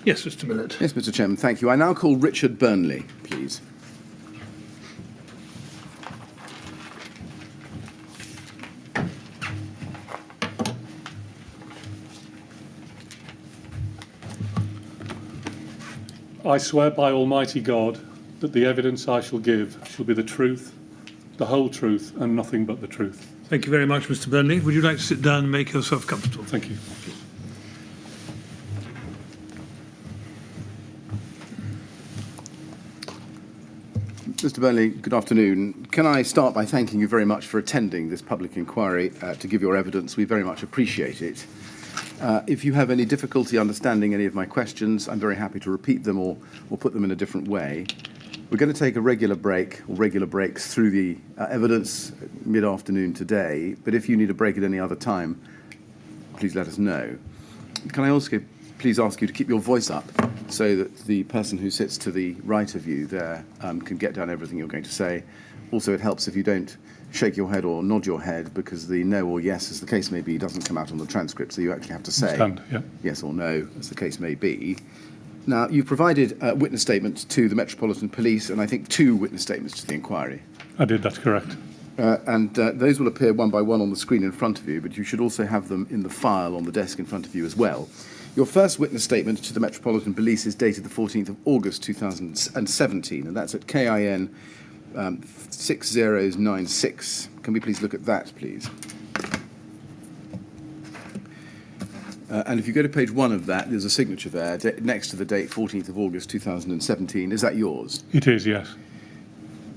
Yes, Mr. Millett. Yes, Mr. Chairman, thank you. I now call Richard Burnley, please. I swear by Almighty God that the evidence I shall give shall be the truth, the whole truth, and nothing but the truth. Thank you very much, Mr. Burnley. Would you like to sit down and make yourself comfortable? Thank you. Mr. Burnley, good afternoon. Can I start by thanking you very much for attending this public inquiry to give your evidence? We very much appreciate it. If you have any difficulty understanding any of my questions, I'm very happy to repeat them or put them in a different way. We're going to take a regular break or regular breaks through the evidence mid-afternoon today, but if you need a break at any other time, please let us know. Can I also please ask you to keep your voice up so that the person who sits to the right of you there can get down everything you're going to say. Also, it helps if you don't shake your head or nod your head, because the no or yes, as the case may be, doesn't come out on the transcript, so you actually have to say yes or no, as the case may be. Now, you've provided witness statements to the Metropolitan Police, and I think 2 witness statements to the inquiry. I did, that's correct. And those will appear one by one on the screen in front of you, but you should also have them in the file on the desk in front of you as well. Your first witness statement to the Metropolitan Police is dated the 14th of August 2017, and that's at KIN 6096. Can we please look at that, please? And if you go to page 1 of that, there's a signature there next to the date 14th of August 2017. Is that yours? It is, yes.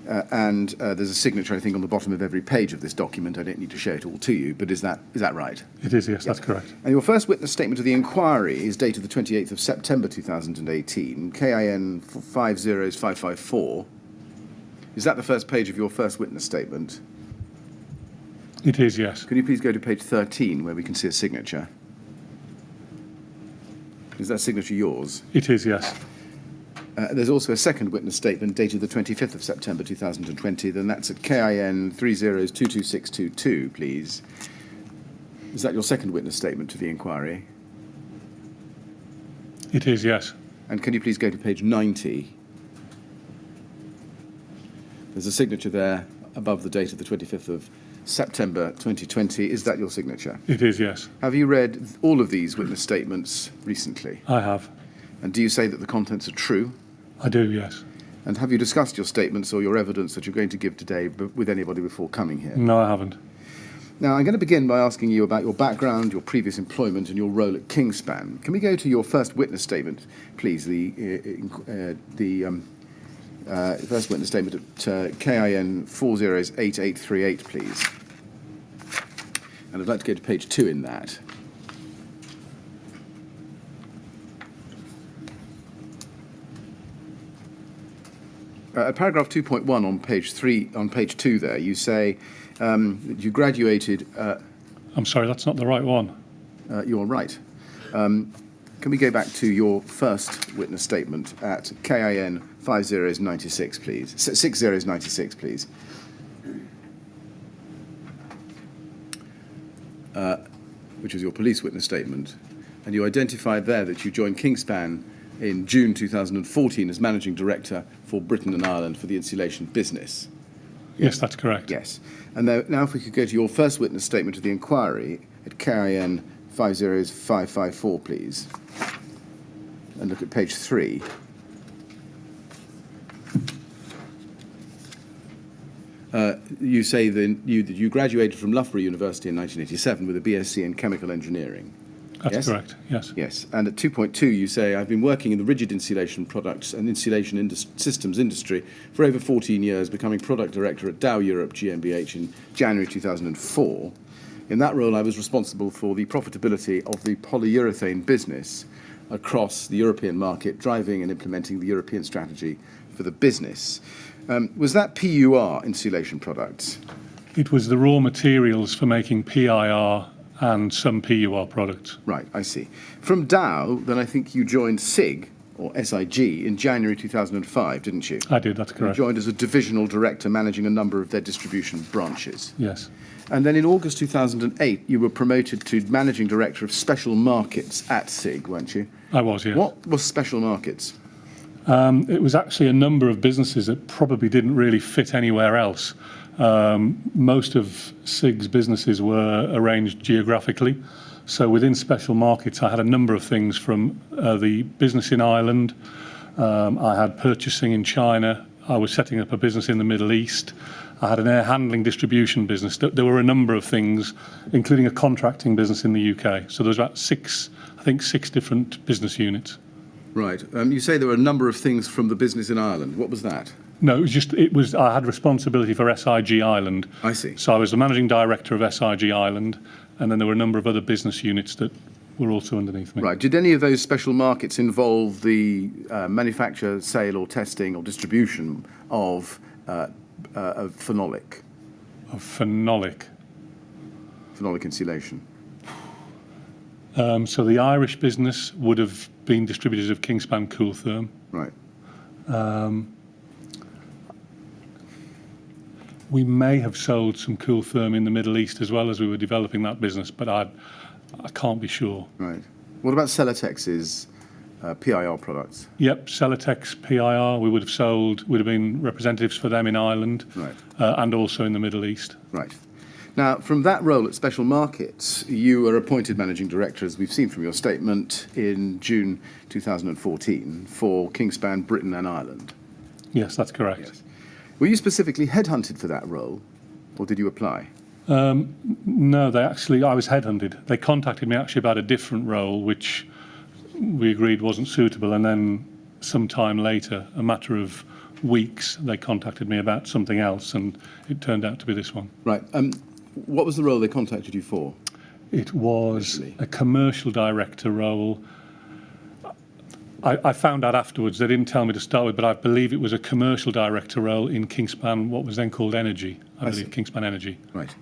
And there's a signature, I think, on the bottom of every page of this document. I don't need to show it all to you, but is that right? It is, yes, that's correct. And your first witness statement to the inquiry is dated the 28th of September 2018, KIN 50554. Is that the first page of your first witness statement? It is, yes. Can you please go to page 13, where we can see a signature? Is that signature yours? It is, yes. There's also a second witness statement dated the 25th of September 2020, then that's at KIN 3022622, please. Is that your second witness statement to the inquiry? It is, yes. And can you please go to page 90? There's a signature there above the date of the 25th of September 2020. Is that your signature? It is, yes. Have you read all of these witness statements recently? I have. And do you say that the contents are true? I do, yes. And have you discussed your statements or your evidence that you're going to give today with anybody before coming here? No, I haven't. Now, I'm going to begin by asking you about your background, your previous employment, and your role at Kingspan. Can we go to your first witness statement, please? The first witness statement at KIN 408838, please. And I'd like to go to page 2 in that. At paragraph 2.1 on page 2 there, you say that you graduated... I'm sorry, that's not the right one. You're right. Can we go back to your first witness statement at KIN 5096, please? 6096, please. Which is your police witness statement. And you identified there that you joined Kingspan in June 2014 as Managing Director for Britain and Ireland for the insulation business. Yes, that's correct. Yes. And now if we could go to your first witness statement to the inquiry at KIN 50554, please. And look at page 3. You say that you graduated from Loughborough University in 1987 with a BSc in Chemical Engineering. That's correct, yes. Yes, and at 2.2 you say, I've been working in the rigid insulation products and insulation systems industry for over 14 years, becoming product director at Dow Europe GmbH in January 2004. In that role, I was responsible for the profitability of the polyurethane business across the European market, driving and implementing the European strategy for the business. Was that PUR insulation products? It was the raw materials for making PIR and some PUR products. Right, I see. From Dow, then I think you joined SIG or SIG, in January 2005, didn't you? I did, that's You correct. joined as a divisional director managing a number of their distribution branches. Yes. And then in August 2008, you were promoted to managing director of special markets at SIG, weren't you? I was, yes. What was special markets? It was actually a number of businesses that probably didn't really fit anywhere else. Most of SIG's businesses were arranged geographically. So within special markets, I had a number of things from the business in Ireland. I had purchasing in China. I was setting up a business in the Middle East. I had an air handling distribution business. There were a number of things, including a contracting business in the UK. So there was about six different business units. Right. You say there were a number of things from the business in Ireland. What was that? No, I had responsibility for SIG Ireland. I see. So I was the managing director of SIG Ireland, and then there were a number of other business units that were also underneath me. Right. Did any of those special markets involve the manufacture, sale, or testing or distribution of phenolic Phenolic. insulation? So the Irish business would have been distributors of Kingspan Cooltherm. Right. We may have sold some Cooltherm in the Middle East as well as we were developing that business, but I can't be sure. Right. What about Celatex's PIR products? Yep, Celotex PIR, would have been representatives for them in Ireland, Right. And also in the Middle East. Right. Now, from that role at Special Markets, you were appointed managing director, as we've seen from your statement, in June 2014 for Kingspan Britain and Ireland. Yes, that's correct. Yes. Were you specifically headhunted for that role, or did you apply? No, I was headhunted. They contacted me actually about a different role, which we agreed wasn't suitable, and then some time later, a matter of weeks, they contacted me about something else, and it turned out to be this one. Right. What was the role they contacted you for? It was Initially. a commercial director role. I found out afterwards, they didn't tell me to start with, but I believe it was a commercial director role in Kingspan, what was then called Energy. I believe Kingspan Energy. Right.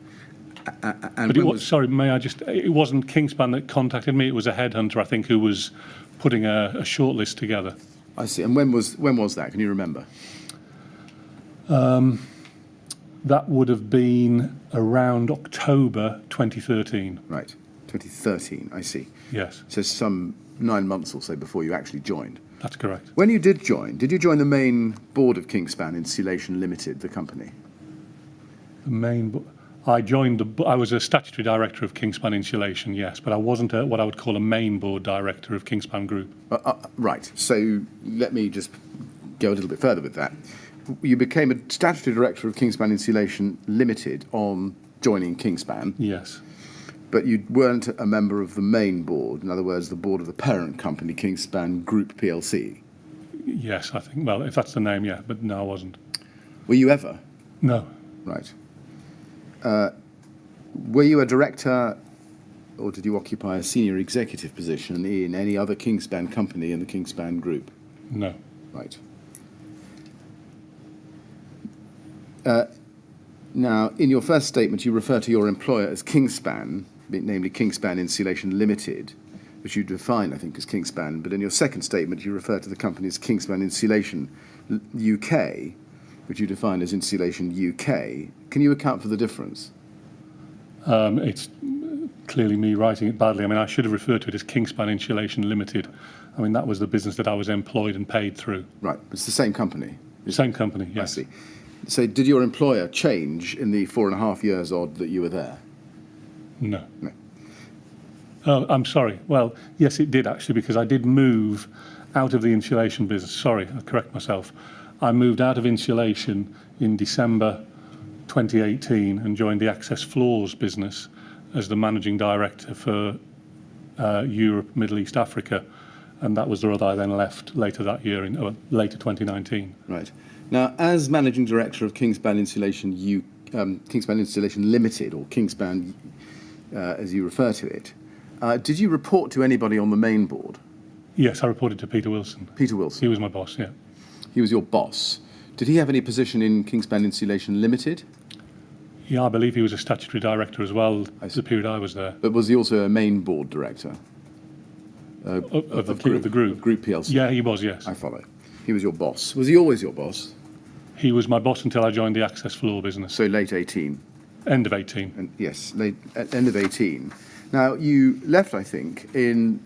But it was, sorry, it wasn't Kingspan that contacted me, it was a headhunter, I think, who was putting a shortlist together. I see. And when was that? Can you remember? That would have been around October 2013. Right. 2013, I see. Yes, So some 9 months or so before you actually joined. that's correct. When you did you join the main board of Kingspan Insulation Limited, the company? I was a statutory director of Kingspan Insulation, yes, but I wasn't what I would call a main board director of Kingspan Group. Right. So let me just go a little bit further with that. You became a statutory director of Kingspan Insulation Limited on joining Kingspan, Yes, but you weren't a member of the main board, in other words, the board of the parent company, Kingspan Group PLC. yes, I think, well, if that's the name, yeah, but no, I wasn't. Were you ever? No, Right. Were you a director, or did you occupy a senior executive position in any other Kingspan company in the Kingspan Group? no. Right. Now, in your first statement, you refer to your employer as Kingspan, namely Kingspan Insulation Limited, which you define, I think, as Kingspan. But in your second statement, you refer to the company as Kingspan Insulation UK, which you define as Insulation UK. Can you account for the difference? It's clearly me writing it badly. I mean, I should have referred to it as Kingspan Insulation Limited. I mean, that was the business that I was employed and paid through. Right, it's the same company. Same company, I yes. see. So did your employer change in the 4.5 years odd that you were there? No. No. Oh, I'm sorry. Well, yes, it did actually, because I did move out of the insulation business. Sorry, I correct myself. I moved out of insulation in December 2018 and joined the Access Floors business as the managing director for Europe, Middle East, Africa. And that was the role I then left later that year, later 2019. Right. Now, as managing director of Kingspan Insulation Kingspan Insulation Limited, or Kingspan as you refer to it, did you report to anybody on the main board? Yes, I reported to Peter Wilson. Peter Wilson. He was my boss, yeah. He was your boss. Did he have any position in Kingspan Insulation Limited? Yeah, I believe he was a statutory director as well the period I was there. But was he also a main board director? Of the group. Group PLC. Yeah, he was, yes. I follow. He was your boss. Was he always your boss? He was my boss until I joined the access floor business. So late 18. End of 18. And yes, at end of 18. Now, you left, I think, in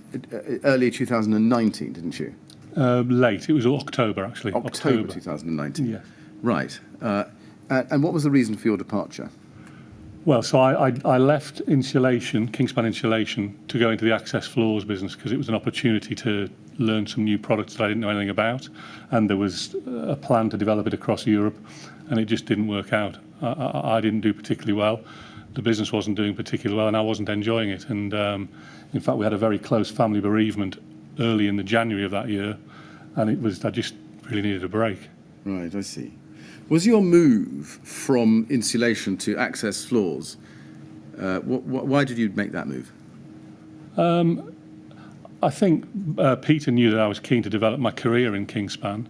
early 2019, didn't you? Late. It was October, actually. October 2019. Yeah. Right. And what was the reason for your departure? Well, so I left insulation, Kingspan Insulation, to go into the access floors business because it was an opportunity to learn some new products that I didn't know anything about, and there was a plan to develop it across Europe, and it just didn't work out. I didn't do particularly well. The business wasn't doing particularly well, and I wasn't enjoying it. And in fact, we had a very close family bereavement early in the January of that year, and I just really needed a break. Right, I see. Was your move from insulation to access floors, why did you make that move? I think Peter knew that I was keen to develop my career in Kingspan,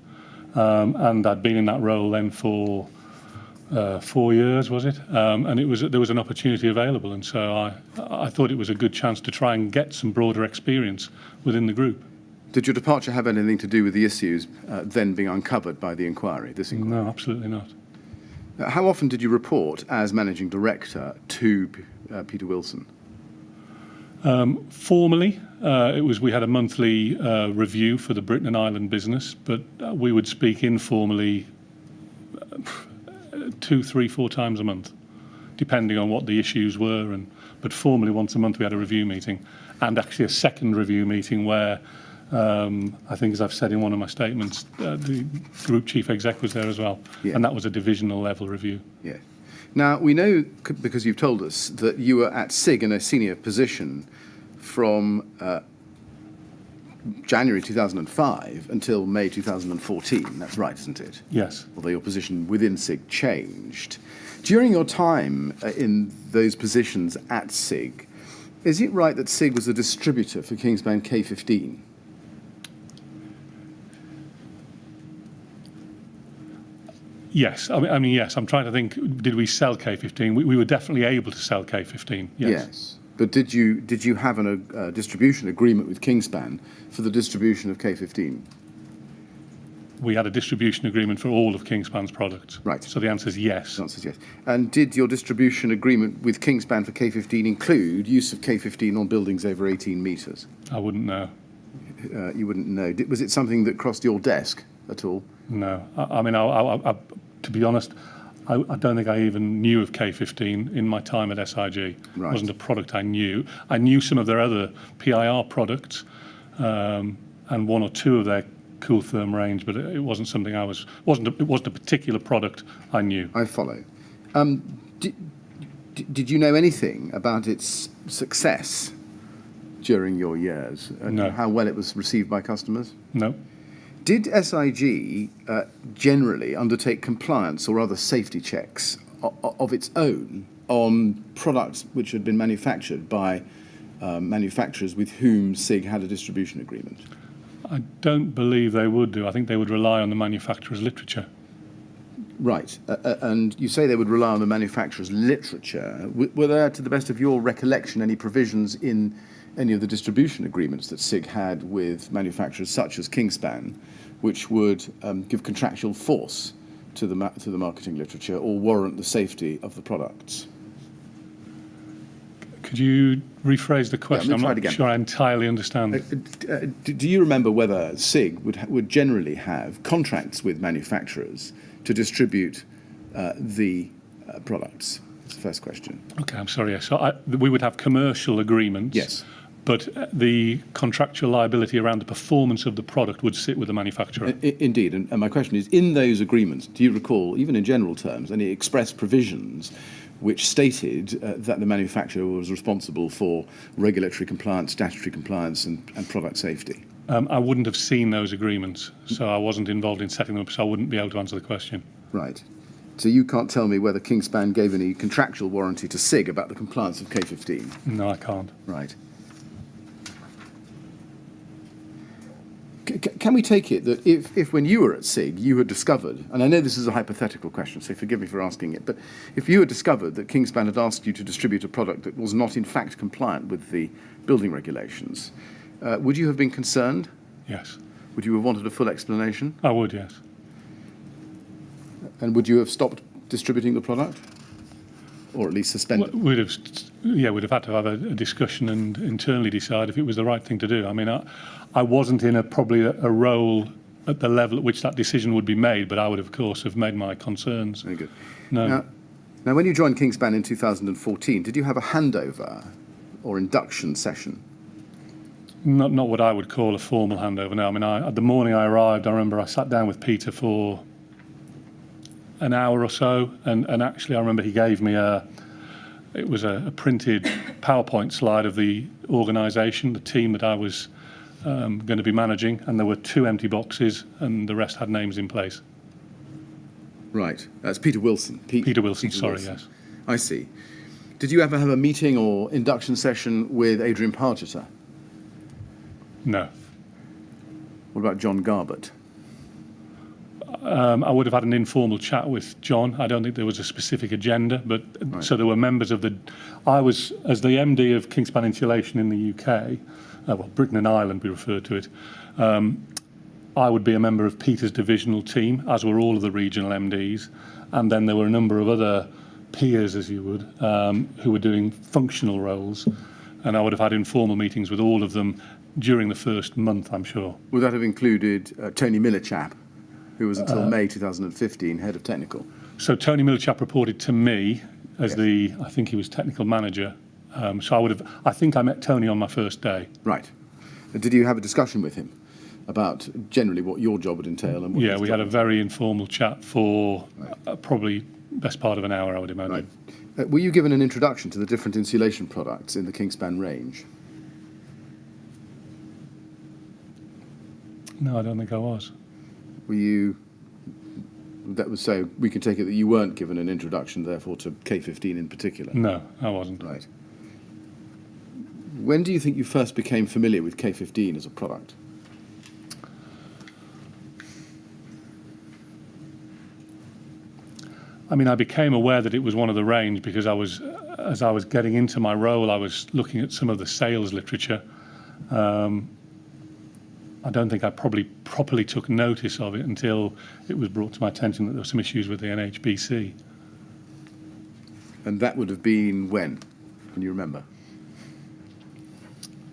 and I'd been in that role then for 4 years, was it? And there was an opportunity available, and so I thought it was a good chance to try and get some broader experience within the group. Did your departure have anything to do with the issues then being uncovered by this inquiry? No, absolutely not. How often did you report as managing director to Peter Wilson? Formally, we had a monthly review for the Britain and Ireland business, but we would speak informally 2, 3, 4 times a month, depending on what the issues were. But formally, once a month, we had a review meeting, and actually a second review meeting where I think, as I've said in one of my statements, the group chief exec was there as well, and that was a divisional level review. Yeah. Now, we know, because you've told us, that you were at SIG in a senior position from January 2005 until May 2014. That's right, isn't it? Yes. Although your position within SIG changed. During your time in those positions at SIG, is it right that SIG was a distributor for Kingspan K15? Yes, I mean, yes. I'm trying to think. Did we sell K15? We were definitely able to sell K15. Yes. But did you have a distribution agreement with Kingspan for the distribution of K15? We had a distribution agreement for all of Kingspan's products. Right. So the answer is yes. The answer is yes. And did your distribution agreement with Kingspan for K15 include use of K15 on buildings over 18 metres? I wouldn't know. You wouldn't know. Was it something that crossed your desk at all? No. I mean, to be honest, I don't think I even knew of K15 in my time at SIG. Right. It wasn't a product I knew. I knew some of their other PIR products and 1 or 2 of their Cool Therm range, but it wasn't something it wasn't a particular product I knew. I follow. Did you know anything about its success during your years? And No. how well it was received by customers? No. Did SIG generally undertake compliance or other safety checks of its own on products which had been manufactured by manufacturers with whom SIG had a distribution agreement? I don't believe they would do. I think they would rely on the manufacturer's literature. Right. And you say they would rely on the manufacturer's literature. Were there, to the best of your recollection, any provisions in any of the distribution agreements that SIG had with manufacturers such as Kingspan, which would give contractual force to the marketing literature or warrant the safety of the products? Could you rephrase the question? I'm not sure I entirely understand. Do you remember whether SIG would generally have contracts with manufacturers to distribute the products? That's the first question. Okay, I'm sorry. Yes. So we would have commercial agreements. Yes. But the contractual liability around the performance of the product would sit with the manufacturer. Indeed. And my question is, in those agreements, do you recall, even in general terms, any express provisions which stated that the manufacturer was responsible for regulatory compliance, statutory compliance and product safety? I wouldn't have seen those agreements, so I wasn't involved in setting them up, so I wouldn't be able to answer the question. Right. So you can't tell me whether Kingspan gave any contractual warranty to SIG about the compliance of K15? No, I can't. Right. Can we take it that if when you were at SIG you had discovered, and I know this is a hypothetical question, so forgive me for asking it, but if you had discovered that Kingspan had asked you to distribute a product that was not in fact compliant with the building regulations, Would you have been concerned? Yes, Would you have wanted a full explanation? I would, yes. And would you have stopped distributing the product? Or at least suspended? We'd have had to have a discussion and internally decide if it was the right thing to do. I mean, I wasn't in probably a role at the level at which that decision would be made, but I would, of course, have made my concerns. Very good. No. Now, when you joined Kingspan in 2014, did you have a handover or induction session? Not what I would call a formal handover, no. I mean, the morning I arrived, I remember I sat down with Peter for an hour or so, and actually I remember he gave me a printed PowerPoint slide of the organisation, the team that I was going to be managing, and there were 2 empty boxes and the rest had names in place. Right, that's Peter Wilson. Peter Wilson, Peter sorry, Wilson. yes. I see. Did you ever have a meeting or induction session with Adrian Pargeter? No. What about John Garbett? I would have had an informal chat with John. I don't think there was a specific agenda, but Right. So there were members of I was, as the MD of Kingspan Insulation in the UK, well, Britain and Ireland we refer to it, I would be a member of Peter's divisional team, as were all of the regional MDs, and then there were a number of other peers, as you would, who were doing functional roles, and I would have had informal meetings with all of them during the first month, I'm sure. Would that have included Tony Millichap, who was until May 2015 head of technical? So Tony Millichap reported to me as I think he was technical manager. So I think I met Tony on my first day. Right. Did you have a discussion with him about generally what your job would entail? And what Yeah, his we job had a very informal chat for probably best part of an hour, I would imagine. Right. Were you given an introduction to the different insulation products in the Kingspan range? No, I don't think I was. Were you... That would say we can take it that you weren't given an introduction, therefore, to K15 in particular? No, I wasn't. Right. When do you think you first became familiar with K15 as a product? I mean, I became aware that it was one of the range because as I was getting into my role, I was looking at some of the sales literature. I don't think I probably properly took notice of it until it was brought to my attention that there were some issues with the NHBC. And that would have been when? Can you remember?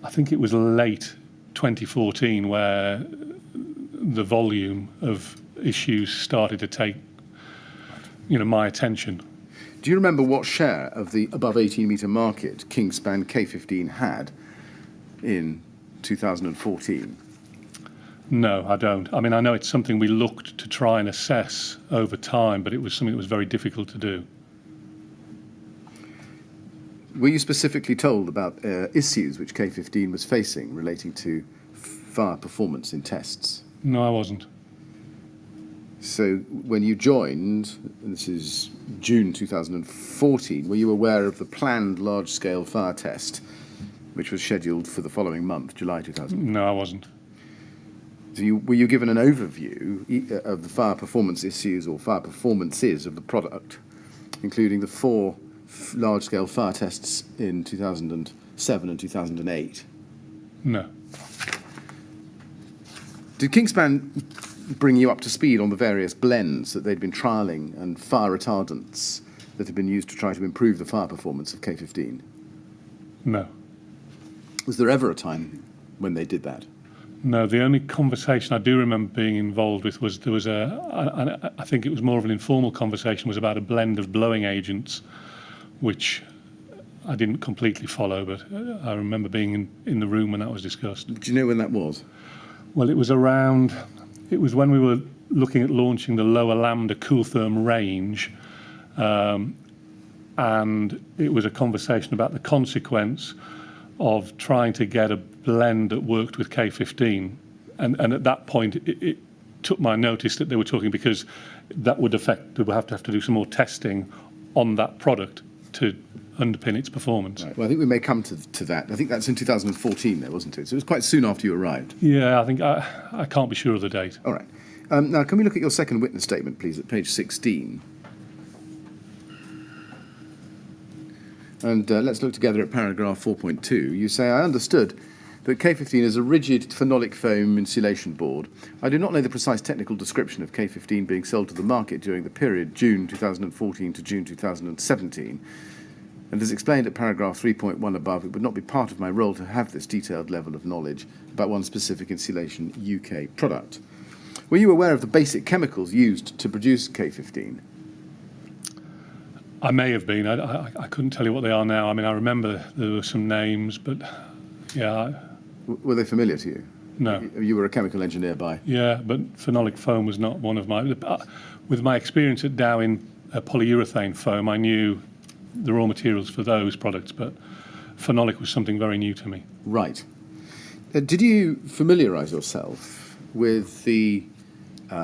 I think it was late 2014 where the volume of issues started to take, my attention. Do you remember what share of the above 18-metre market Kingspan K15 had in 2014? No, I don't. I mean, I know it's something we looked to try and assess over time, but it was something that was very difficult to do. Were you specifically told about issues which K15 was facing relating to fire performance in tests? No, I wasn't. So when you joined, and this is June 2014, were you aware of the planned large-scale fire test, which was scheduled for the following month, July 2014? No, I wasn't. So were you given an overview of the fire performance issues or fire performances of the product, including the 4 large-scale fire tests in 2007 and 2008? No. Did Kingspan bring you up to speed on the various blends that they'd been trialling and fire retardants that had been used to try to improve the fire performance of K15? No. Was there ever a time when they did that? No, the only conversation I do remember being involved with was there was I think it was more of an informal conversation, was about a blend of blowing agents, which I didn't completely follow, but I remember being in the room when that was discussed. Do you know when that was? Well, it was when we were looking at launching the lower lambda cool therm range, and it was a conversation about the consequence of trying to get a blend that worked with K15. And at that point, it took my notice that they were talking, because that would affect, they would have to do some more testing on that product to underpin its performance. Right. Well, I think we may come to that. I think that's in 2014 there, wasn't it? So it was quite soon after you arrived. Yeah, I think I can't be sure of the date. All right. Now, can we look at your second witness statement, please, at page 16? And let's look together at paragraph 4.2. You say, I understood that K15 is a rigid phenolic foam insulation board. I do not know the precise technical description of K15 being sold to the market during the period June 2014 to June 2017. And as explained at paragraph 3.1 above, it would not be part of my role to have this detailed level of knowledge about one specific insulation UK product. Were you aware of the basic chemicals used to produce K15? I may have been. I couldn't tell you what they are now. I mean, I remember there were some names, but yeah. Were they familiar to you? No. You were a chemical engineer by... Yeah, but phenolic foam was not one of my... With my experience at Dow in polyurethane foam, I knew the raw materials for those products, but phenolic was something very new to me. Right. Did you familiarise yourself with the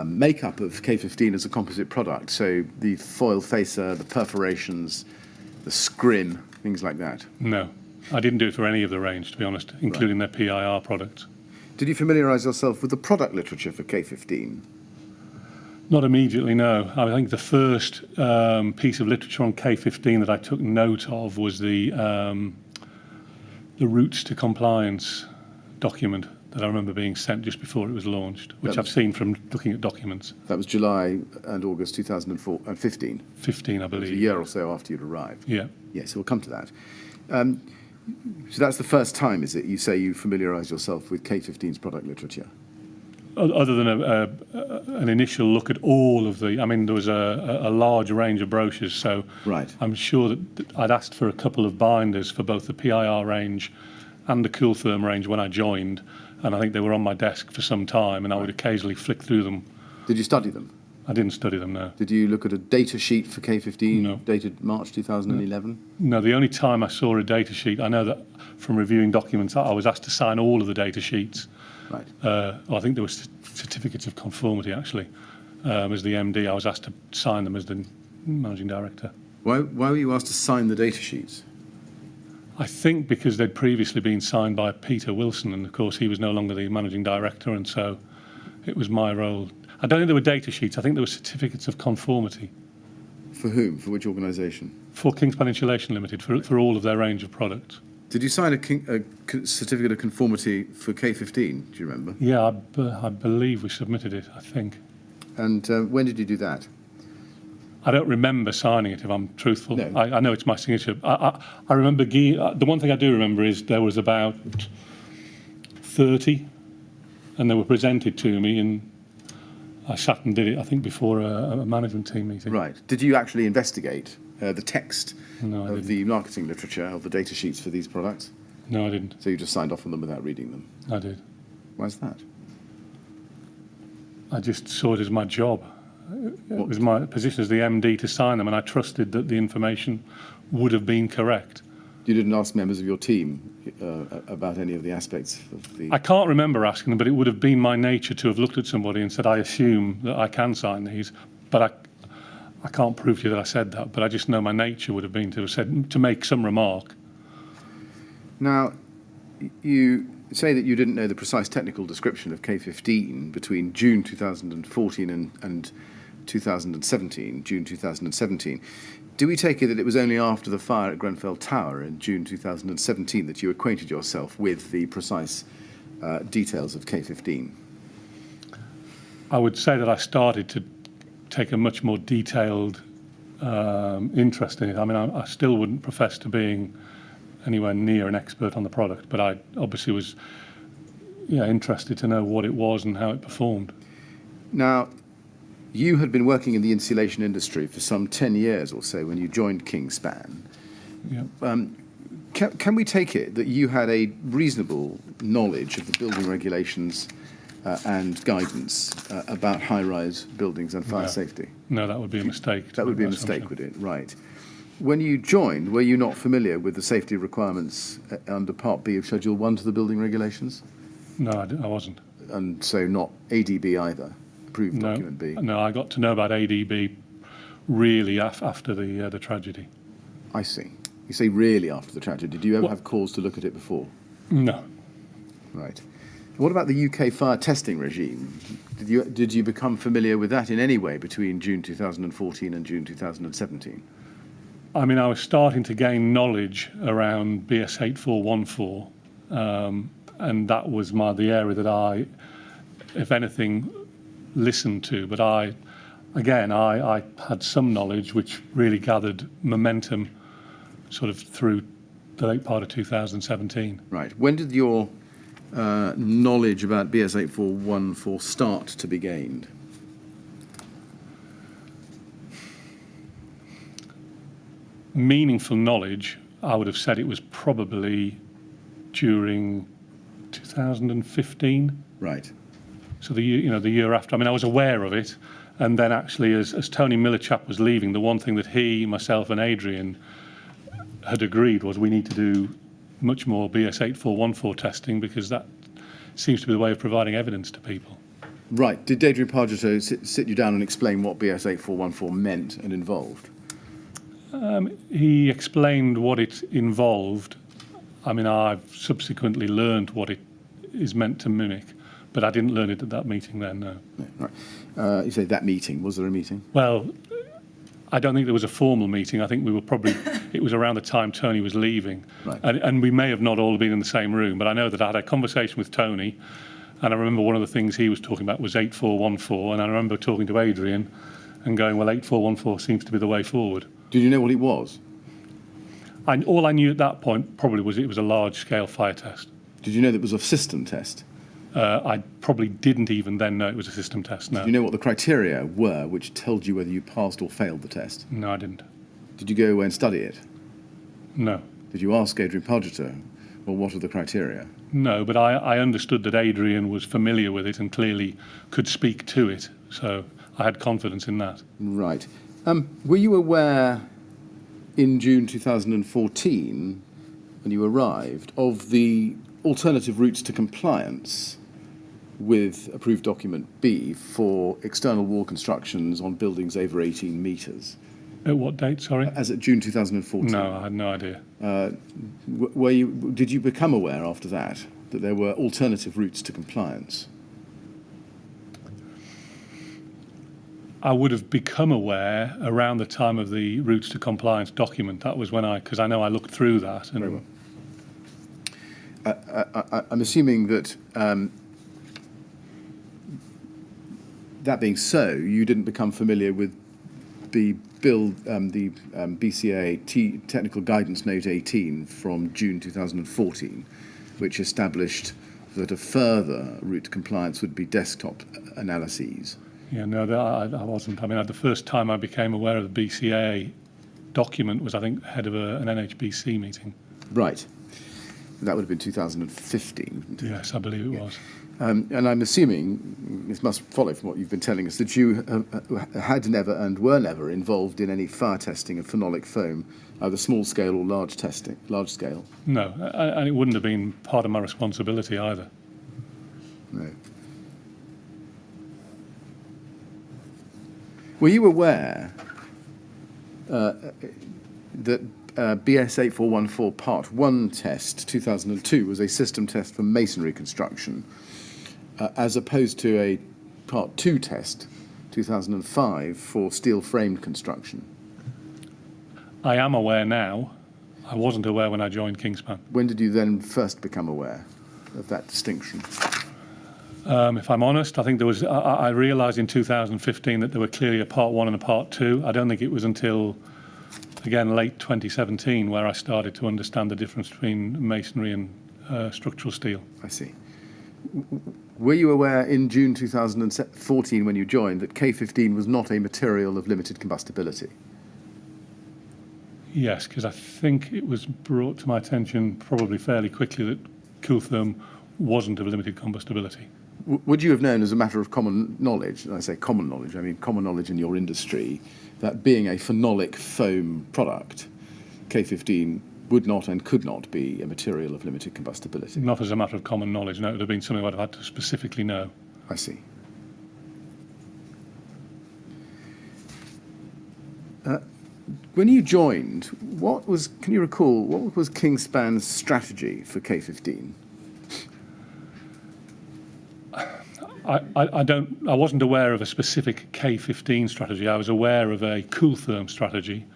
makeup of K15 as a composite product? So the foil facer, the perforations, the scrim, things like that? No. I didn't do it for any of the range, to be honest, including their PIR products. Did you familiarise yourself with the product literature for K15? Not immediately, no. I think the first piece of literature on K15 that I took note of was the routes to compliance document that I remember being sent just before it was launched, which I've seen from looking at documents. That was July and August 2015? 15, I believe. A year or so after you'd arrived? Yeah. Yes, we'll come to that. So that's the first time, is it, you say you familiarised yourself with K15's product literature? Other than an initial look at all of the... I mean, there was a large range of brochures, so right. I'm sure that I'd asked for a couple of binders for both the PIR range and the Cooltherm range when I joined, and I think they were on my desk for some time, and I would occasionally flick through them. Did you study them? I didn't study them, no. Did you look at a data sheet for K15 No. dated March 2011? No, the only time I saw a data sheet, I know that from reviewing documents, I was asked to sign all of the data sheets. Right. I think there were certificates of conformity, actually. As the MD, I was asked to sign them as the managing director. Why were you asked to sign the data sheets? I think because they'd previously been signed by Peter Wilson, and of course he was no longer the managing director, and so it was my role. I don't think there were data sheets. I think there were certificates of conformity. For whom? For which organisation? For Kingspan Insulation Limited, for all of their range of products. Did you sign a certificate of conformity for K15? Do you remember? Yeah, I believe we submitted it, I think. And when did you do that? I don't remember signing it, if I'm truthful. No. I know it's my signature. I remember, the one thing I do remember is there was about 30, and they were presented to me, and I sat and did it, I think, before a management team meeting. Right. Did you actually investigate the text No, I of didn't. the marketing literature, of the data sheets for these products? No, I didn't. So you just signed off on them without reading them? I did. Why's that? I just saw it as my job. It was my position as the MD to sign them, and I trusted that the information would have been correct. You didn't ask members of your team about any of the aspects of the... I can't remember asking them, but it would have been my nature to have looked at somebody and said, I assume that I can sign these, but I can't prove to you that I said that, but I just know my nature would have been to have said, to make some remark. Now, you say that you didn't know the precise technical description of K15 between June 2014 and 2017, June 2017. Do we take it that it was only after the fire at Grenfell Tower in June 2017 that you acquainted yourself with the precise details of K15? I would say that I started to take a much more detailed interest in it. I mean, I still wouldn't profess to being anywhere near an expert on the product, but I obviously was interested to know what it was and how it performed. Now, you had been working in the insulation industry for some 10 years or so when you joined Kingspan. Yeah. Can we take it that you had a reasonable knowledge of the building regulations and guidance about high-rise buildings and fire safety? No, that would be a mistake. That would be a mistake, would it? Right. When you joined, were you not familiar with the safety requirements under Part B of Schedule 1 to the building regulations? No, I wasn't. And so not ADB either, approved document B? No, I got to know about ADB really after the tragedy. I see. You say really after the tragedy. Did you ever have cause to look at it before? No. Right. What about the UK fire testing regime? Did you become familiar with that in any way between June 2014 and June 2017? I mean, I was starting to gain knowledge around BS 8414, and that was the area that I, if anything, listened to. But I had some knowledge which really gathered momentum sort of through the late part of 2017. Right. When did your knowledge about BS 8414 start to be gained? Meaningful knowledge, I would have said it was probably during 2015. Right. So the year after. I mean, I was aware of it, and then actually, as Tony Millichap was leaving, the one thing that he, myself, and Adrian had agreed was we need to do much more BS 8414 testing, because that seems to be the way of providing evidence to people. Right. Did Adrian Pargeter sit you down and explain what BS 8414 meant and involved? He explained what it involved. I mean, I've subsequently learned what it is meant to mimic, but I didn't learn it at that meeting then, no. Right. You say that meeting. Was there a meeting? Well, I don't think there was a formal meeting. I think we were probably, it was around the time Tony was leaving. Right. And we may have not all been in the same room, but I know that I had a conversation with Tony, and I remember one of the things he was talking about was 8414, and I remember talking to Adrian and going, well, 8414 seems to be the way forward. Did you know what it was? All I knew at that point probably was it was a large-scale fire test. Did you know that it was a system test? I probably didn't even then know it was a system test, no. Did you know what the criteria were which told you whether you passed or failed the test? No, I didn't. Did you go away and study it? No. Did you ask Adrian Pargeter, well, what are the criteria? No, but I understood that Adrian was familiar with it and clearly could speak to it, so I had confidence in that. Right. Were you aware in June 2014, when you arrived, of the alternative routes to compliance with approved document B for external wall constructions on buildings over 18 metres? At what date, sorry? As at June 2014? No, I had no idea. Did you become aware after that there were alternative routes to compliance? I would have become aware around the time of the routes to compliance document. That was when because I know I looked through that. And Very well. I'm assuming that, that being so, you didn't become familiar with the BCA Technical Guidance Note 18 from June 2014, which established that a further route to compliance would be desktop analyses. Yeah, no, I wasn't. I mean, the first time I became aware of the BCA document was, I think, ahead of an NHBC meeting. Right. That would have been 2015, wouldn't it? Yes, I believe it was. And I'm assuming, this must follow from what you've been telling us, that you had never and were never involved in any fire testing of phenolic foam, either small scale or large scale. No, and it wouldn't have been part of my responsibility either. No. Were you aware that BS 8414 Part 1 test 2002 was a system test for masonry construction, as opposed to a Part 2 test 2005 for steel framed construction? I am aware now. I wasn't aware when I joined Kingspan. When did you then first become aware of that distinction? If I'm honest, I think there was. I realised in 2015 that there were clearly a Part 1 and a Part 2. I don't think it was until, again, late 2017 where I started to understand the difference between masonry and structural steel. I see. Were you aware in June 2014 when you joined that K15 was not a material of limited combustibility? Yes, because I think it was brought to my attention probably fairly quickly that Cooltherm wasn't of limited combustibility. Would you have known as a matter of common knowledge, and I say common knowledge, I mean common knowledge in your industry, that being a phenolic foam product, K15 would not and could not be a material of limited combustibility? Not as a matter of common knowledge, no. It would have been something I'd have had to specifically know. I see. When you joined, can you recall, what was Kingspan's strategy for K15? I wasn't aware of a specific K15 strategy. I was aware of a Cooltherm strategy,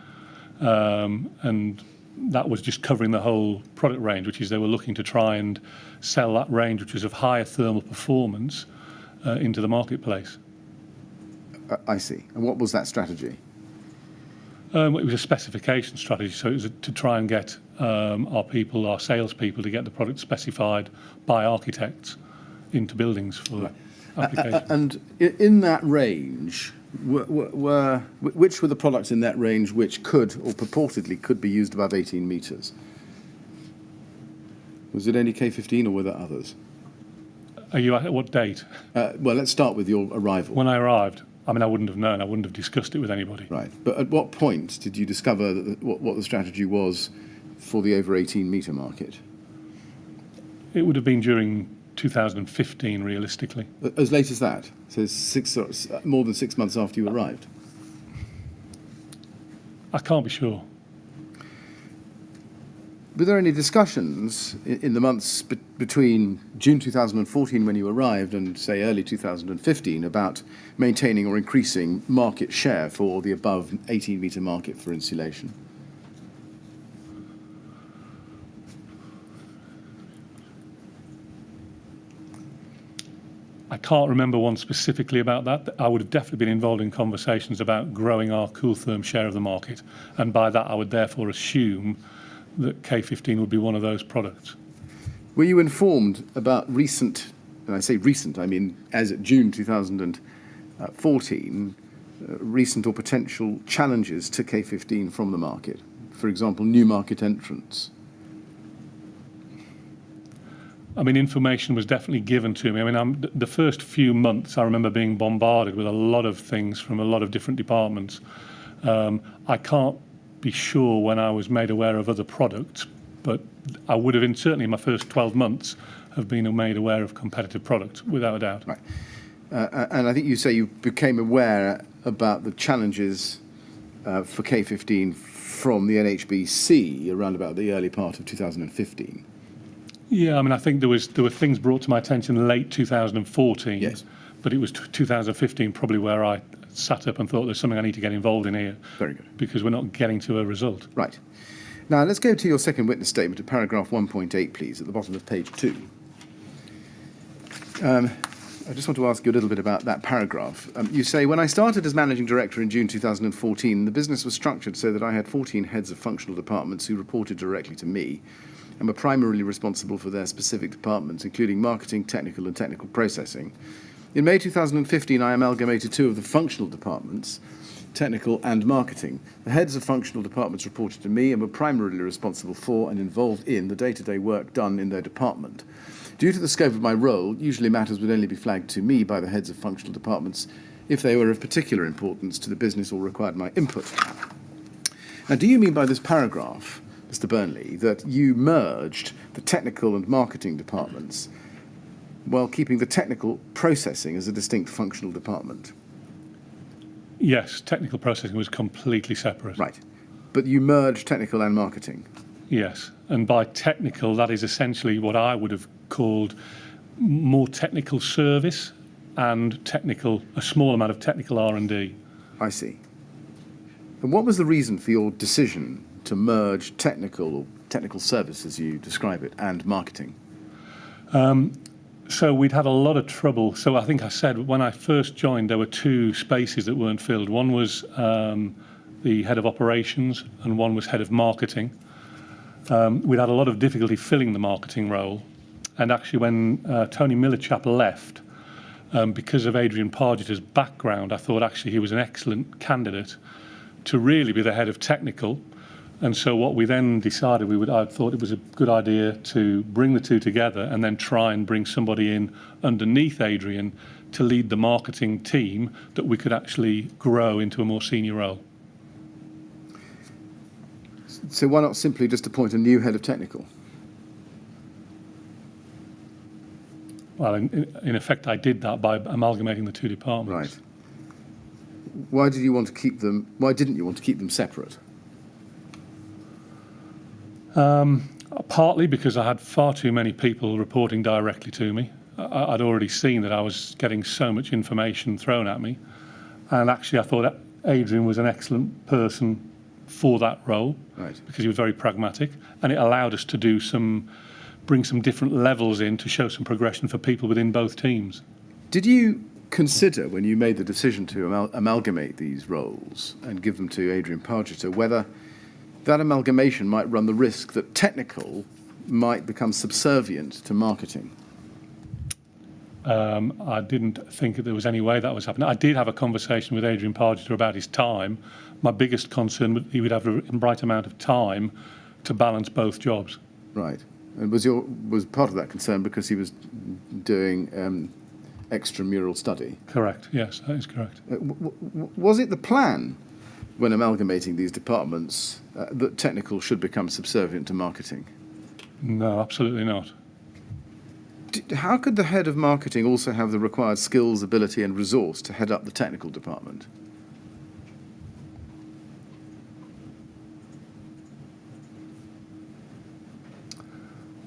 and that was just covering the whole product range, which is they were looking to try and sell that range, which was of higher thermal performance, into the marketplace. I see. And what was that strategy? It was a specification strategy, so it was to try and get our salespeople, to get the product specified by architects into buildings for application. And in that range, which were the products in that range which could, or purportedly could, be used above 18 metres? Was it only K15 or were there others? Are you at what date? Well, let's start with your arrival. When I arrived, I mean, I wouldn't have known. I wouldn't have discussed it with anybody. Right. But at what point did you discover that what the strategy was for the over 18 metre market? It would have been during 2015, realistically. As late as that? So more than 6 months after you arrived? I can't be sure. Were there any discussions in the months between June 2014 when you arrived and, say, early 2015 about maintaining or increasing market share for the above 18 metre market for insulation? I can't remember one specifically about that. I would have definitely been involved in conversations about growing our Cooltherm share of the market, and by that I would therefore assume that K15 would be one of those products. Were you informed about recent, and I say recent, I mean as at June 2014, recent or potential challenges to K15 from the market? For example, new market entrants? I mean, information was definitely given to me. I mean, the first few months I remember being bombarded with a lot of things from a lot of different departments. I can't be sure when I was made aware of other products, but I would have, certainly in my first 12 months, have been made aware of competitive products, without a doubt. Right. And I think you say you became aware about the challenges for K15 from the NHBC around about the early part of 2015. Yeah, I mean, I think there were things brought to my attention late 2014. Yes. But it was 2015 probably where I sat up and thought there's something I need to get involved in here. Very good. Because we're not getting to a result. Right. Now, let's go to your second witness statement at paragraph 1.8, please, at the bottom of page 2. I just want to ask you a little bit about that paragraph. You say, when I started as managing director in June 2014, the business was structured so that I had 14 heads of functional departments who reported directly to me and were primarily responsible for their specific departments, including marketing, technical and technical processing. In May 2015, I amalgamated two of the functional departments, technical and marketing. The heads of functional departments reported to me and were primarily responsible for and involved in the day-to-day work done in their department. Due to the scope of my role, usually matters would only be flagged to me by the heads of functional departments if they were of particular importance to the business or required my input. Now, do you mean by this paragraph, Mr. Burnley, that you merged the technical and marketing departments while keeping the technical processing as a distinct functional department? Yes, technical processing was completely separate. Right. But you merged technical and marketing? Yes. And by technical, that is essentially what I would have called more technical service and a small amount of technical R&D. I see. And what was the reason for your decision to merge technical service, as you describe it, and marketing? So we'd had a lot of trouble. So I think I said when I first joined, there were two spaces that weren't filled. One was the head of operations and one was head of marketing. We'd had a lot of difficulty filling the marketing role. And actually when Tony Millichap left, because of Adrian Pargeter's background, I thought actually he was an excellent candidate to really be the head of technical. And so what we then decided I thought it was a good idea to bring the two together and then try and bring somebody in underneath Adrian to lead the marketing team that we could actually grow into a more senior role. So why not simply just appoint a new head of technical? Well, in effect, I did that by amalgamating the two departments. Right. Why didn't you want to keep them separate? Partly because I had far too many people reporting directly to me. I'd already seen that I was getting so much information thrown at me. And actually, I thought Adrian was an excellent person for that role, Right. because he was very pragmatic, and it allowed us to bring some different levels in to show some progression for people within both teams. Did you consider, when you made the decision to amalgamate these roles and give them to Adrian Pargeter, whether that amalgamation might run the risk that technical might become subservient to marketing? I didn't think that there was any way that was happening. I did have a conversation with Adrian Pargeter about his time. My biggest concern was he would have a right amount of time to balance both jobs. Right. And was part of that concern because he was doing extramural study? Correct, yes, that is correct. Was it the plan when amalgamating these departments that technical should become subservient to marketing? No, absolutely not. How could the head of marketing also have the required skills, ability and resource to head up the technical department?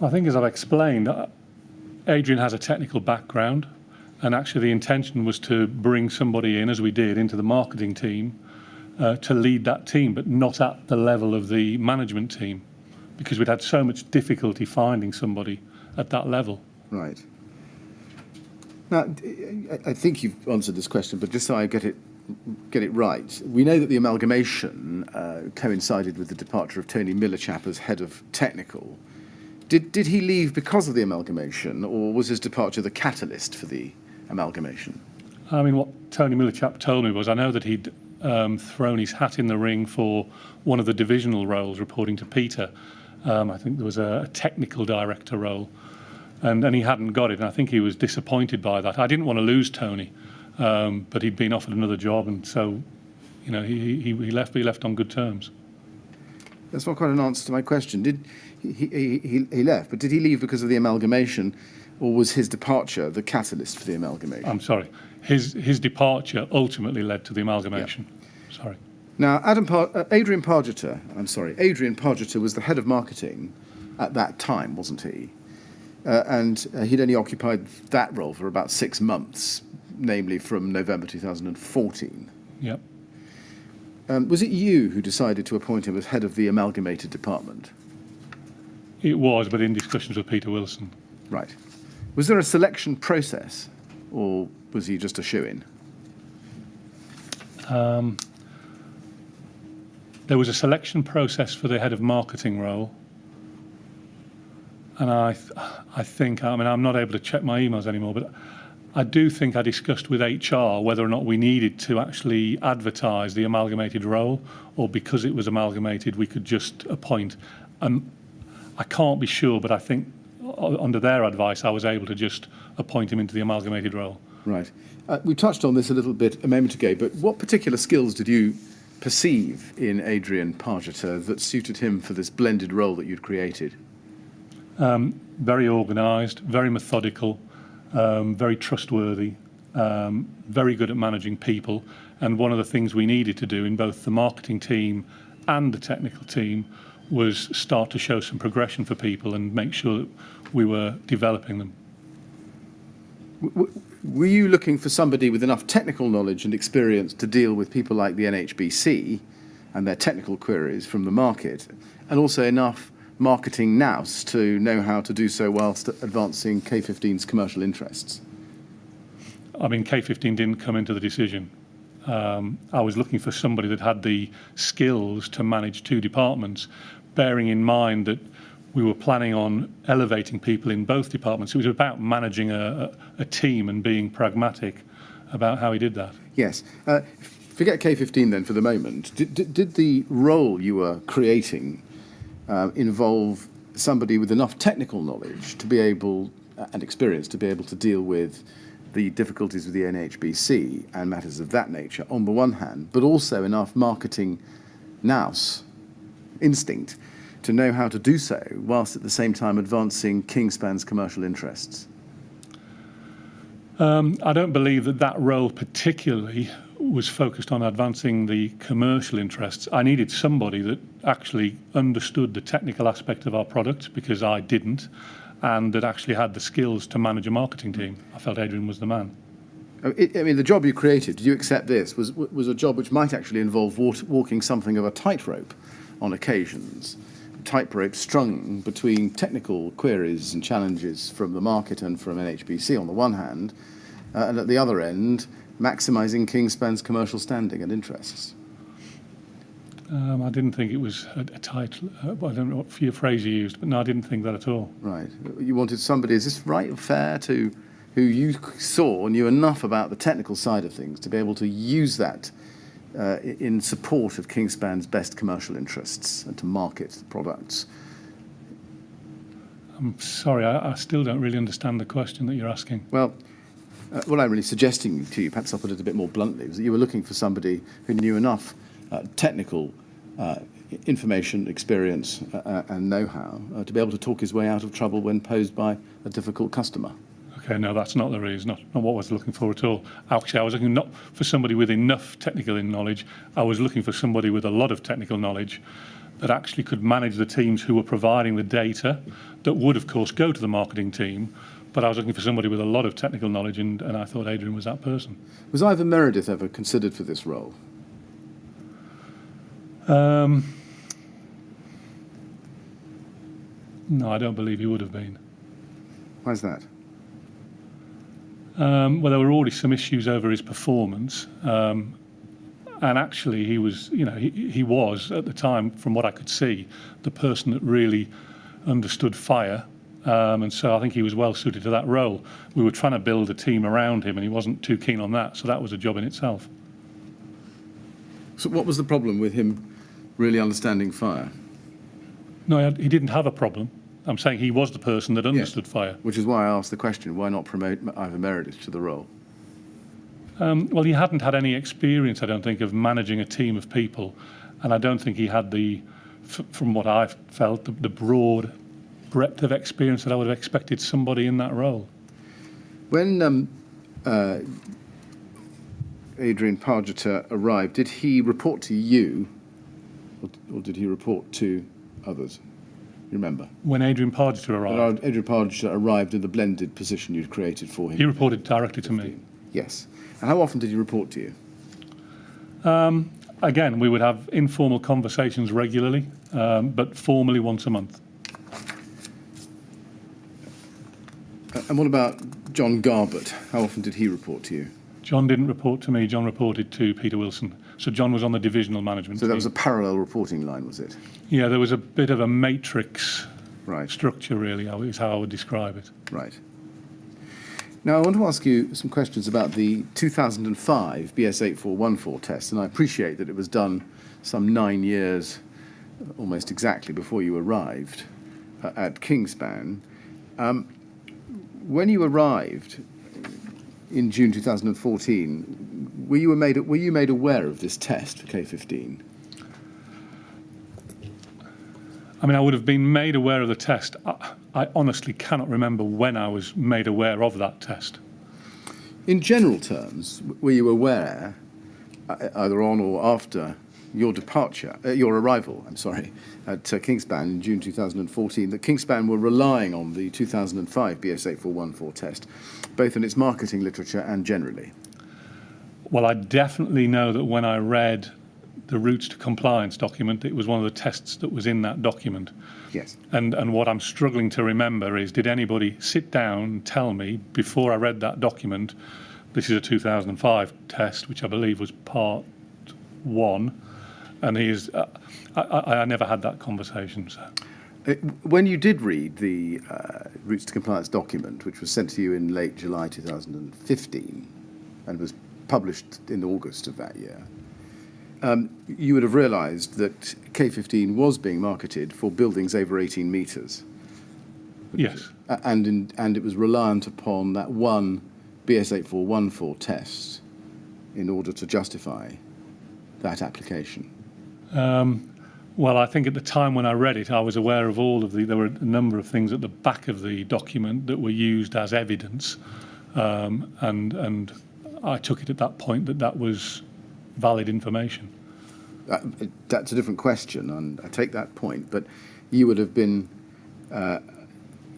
I think, as I've explained, Adrian has a technical background, and actually the intention was to bring somebody in, as we did, into the marketing team to lead that team, but not at the level of the management team, because we'd had so much difficulty finding somebody at that level. Right. Now, I think you've answered this question, but just so I get it right, we know that the amalgamation coincided with the departure of Tony Millerchap as head of technical. Did he leave because of the amalgamation, or was his departure the catalyst for the amalgamation? I mean, what Tony Millerchap told me was, I know that he'd thrown his hat in the ring for one of the divisional roles, reporting to Peter. I think there was a technical director role, and he hadn't got it, and I think he was disappointed by that. I didn't want to lose Tony, but he'd been offered another job, and so, you know, he left, but he left on good terms. That's not quite an answer to my question. He left, but did he leave because of the amalgamation, or was his departure the catalyst for the amalgamation? I'm sorry. His departure ultimately led to the amalgamation. Yeah. Sorry. Now, Adrian Pargeter was the head of marketing at that time, wasn't he? And he'd only occupied that role for about 6 months, namely from November 2014. Yep. Was it you who decided to appoint him as head of the amalgamated department? It was, but in discussions with Peter Wilson. Right. Was there a selection process, or was he just a shoe-in? There was a selection process for the head of marketing role, and I think, I mean, I'm not able to check my emails anymore, but I do think I discussed with HR whether or not we needed to actually advertise the amalgamated role, or because it was amalgamated, we could just appoint. I can't be sure, but I think under their advice, I was able to just appoint him into the amalgamated role. Right. We touched on this a little bit a moment ago, but what particular skills did you perceive in Adrian Pargeter that suited him for this blended role that you'd created? Very organised, very methodical, very trustworthy, very good at managing people. And one of the things we needed to do in both the marketing team and the technical team was start to show some progression for people and make sure that we were developing them. Were you looking for somebody with enough technical knowledge and experience to deal with people like the NHBC and their technical queries from the market, and also enough marketing nous to know how to do so whilst advancing K15's commercial interests? I mean, K15 didn't come into the decision. I was looking for somebody that had the skills to manage 2 departments, bearing in mind that we were planning on elevating people in both departments. It was about managing a team and being pragmatic about how he did that. Yes. Forget K15 then for the moment. Did the role you were creating involve somebody with enough technical knowledge to be able, and experience to be able to deal with the difficulties with the NHBC and matters of that nature on the one hand, but also enough marketing nous, instinct, to know how to do so whilst at the same time advancing Kingspan's commercial interests? I don't believe that role particularly was focused on advancing the commercial interests. I needed somebody that actually understood the technical aspect of our product, because I didn't, and that actually had the skills to manage a marketing team. I felt Adrian was the man. I mean, the job you created, did you accept this, was a job which might actually involve walking something of a tightrope on occasions, tightrope strung between technical queries and challenges from the market and from NHBC on the one hand, and at the other end, maximising Kingspan's commercial standing and interests. I didn't think it was a tight, I don't know what phrase you used, but no, I didn't think that at all. Right. You wanted somebody, is this right or fair, who you saw, knew enough about the technical side of things to be able to use that in support of Kingspan's best commercial interests and to market the products? I'm sorry, I still don't really understand the question that you're asking. Well, what I'm really suggesting to you, perhaps I'll put it a bit more bluntly, was that you were looking for somebody who knew enough technical information, experience and know-how to be able to talk his way out of trouble when posed by a difficult customer. Okay, no, that's not the reason, not what I was looking for at all. Actually, I was looking not for somebody with enough technical knowledge, I was looking for somebody with a lot of technical knowledge that actually could manage the teams who were providing the data that would, of course, go to the marketing team, but I was looking for somebody with a lot of technical knowledge, and I thought Adrian was that person. Was Ivan Meredith ever considered for this role? No, I don't believe he would have been. Why's that? Well, there were already some issues over his performance, and actually he was, he was at the time, from what I could see, the person that really understood fire, and so I think he was well suited to that role. We were trying to build a team around him, and he wasn't too keen on that, so that was a job in itself. So what was the problem with him really understanding fire? No, he didn't have a problem. I'm saying he was the person that understood fire. Which is why I asked the question, why not promote Ivan Meredith to the role? Well, he hadn't had any experience, I don't think, of managing a team of people, and I don't think he had from what I felt, the broad breadth of experience that I would have expected somebody in that role. When Adrian Pargeter arrived, did he report to you, or did he report to others? You remember? When Adrian Pargeter arrived? Adrian Pargeter arrived in the blended position you'd created for him. He reported directly to me. Yes. And how often did he report to you? Again, we would have informal conversations regularly, but formally once a month. And what about John Garbett? How often did he report to you? John didn't report to me. John reported to Peter Wilson. So John was on the divisional management team. So that was a parallel reporting line, was it? Yeah, there was a bit of a matrix Right. structure, really, is how I would describe it. Right. Now, I want to ask you some questions about the 2005 BS8414 test, and I appreciate that it was done some 9 years, almost exactly, before you arrived at Kingspan. When you arrived in June 2014, were you made aware of this test for K15? I mean, I would have been made aware of the test. I honestly cannot remember when I was made aware of that test. In general terms, were you aware, either on or after your arrival, at Kingspan in June 2014, that Kingspan were relying on the 2005 BS8414 test, both in its marketing literature and generally? Well, I definitely know that when I read the routes to compliance document, it was one of the tests that was in that document. Yes. And what I'm struggling to remember is, did anybody sit down and tell me before I read that document, this is a 2005 test, which I believe was part 1, and I never had that conversation. So. When you did read the routes to compliance document, which was sent to you in late July 2015 and was published in August of that year, you would have realised that K15 was being marketed for buildings over 18 metres. Yes. And it was reliant upon that one BS8414 test in order to justify that application. Well, I think at the time when I read it, I was aware of there were a number of things at the back of the document that were used as evidence, and I took it at that point that was valid information. That's a different question, and I take that point, but you would have been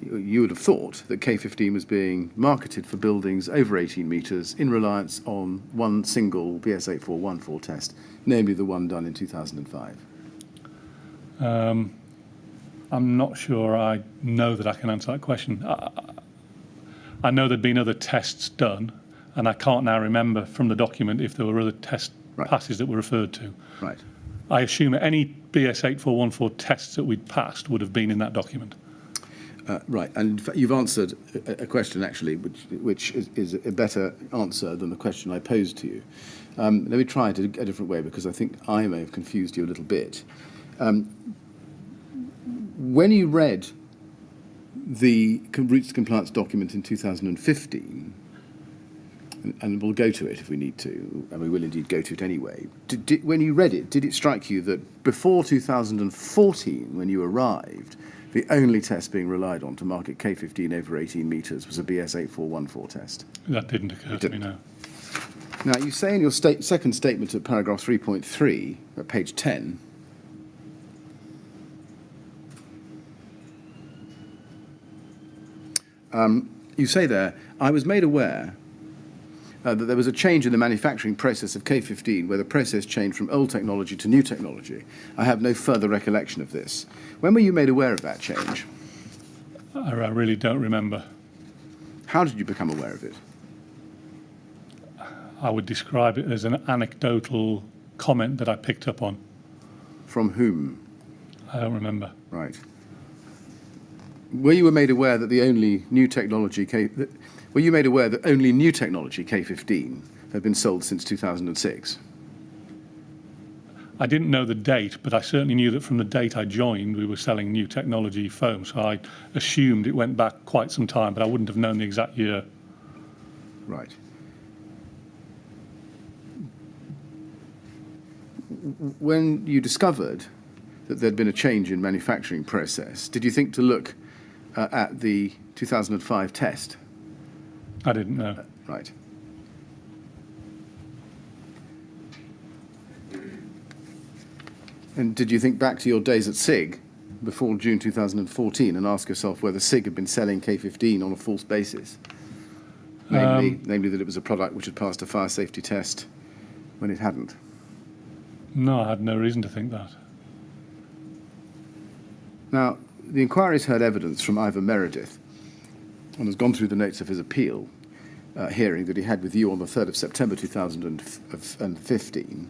you would have thought that K15 was being marketed for buildings over 18 metres in reliance on one single BS8414 test, namely the one done in 2005. I'm not sure I know that I can answer that question. I know there'd been other tests done, and I can't now remember from the document if there were other test passes that were referred to. Right. I assume any BS8414 tests that we'd passed would have been in that document. Right, and in fact, you've answered a question actually, which is a better answer than the question I posed to you. Let me try it a different way because I think I may have confused you a little bit. When you read the routes to compliance document in 2015, and we'll go to it if we need to, and we will indeed go to it anyway, when you read it, did it strike you that before 2014, when you arrived, the only test being relied on to market K15 over 18 metres was a BS8414 test? That didn't occur to me, no. Now, you say in your second statement at paragraph 3.3, at page 10, you say there, I was made aware that there was a change in the manufacturing process of K15 where the process changed from old technology to new technology. I have no further recollection of this. When were you made aware of that change? I really don't remember. How did you become aware of it? I would describe it as an anecdotal comment that I picked up on. From whom? I don't remember. Right. Were you made aware that the only new technology were you made aware that only new technology K15 had been sold since 2006? I didn't know the date, but I certainly knew that from the date I joined, we were selling new technology foam. So I assumed it went back quite some time, but I wouldn't have known the exact year. Right. When you discovered that there'd been a change in manufacturing process, did you think to look at the 2005 test? I didn't know. Right. And did you think back to your days at SIG before June 2014 and ask yourself whether SIG had been selling K15 on a false basis? Namely that it was a product which had passed a fire safety test when it hadn't? No, I had no reason to think that. Now, the inquiry's heard evidence from Ivor Meredith and has gone through the notes of his appeal hearing that he had with you on the 3rd of September 2015.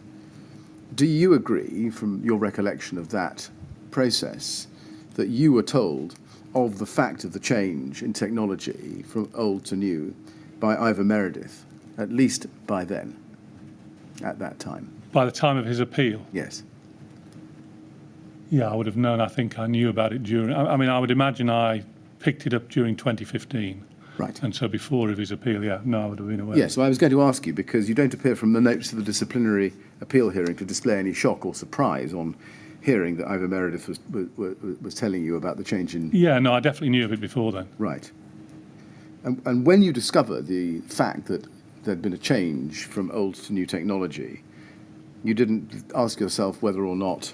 Do you agree, from your recollection of that process, that you were told of the fact of the change in technology from old to new by Ivor Meredith, at least by then, at that time? By the time of his appeal? Yes. Yeah, I would have known. I think I knew about it during... I mean, I would imagine I picked it up during 2015. Right. And so before of his appeal, yeah, no, I would have been aware. Yes, well, I was going to ask you, because you don't appear from the notes of the disciplinary appeal hearing to display any shock or surprise on hearing that Ivor Meredith was telling you about the change in... Yeah, no, I definitely knew of it before then. Right. And when you discover the fact that there'd been a change from old to new technology, you didn't ask yourself whether or not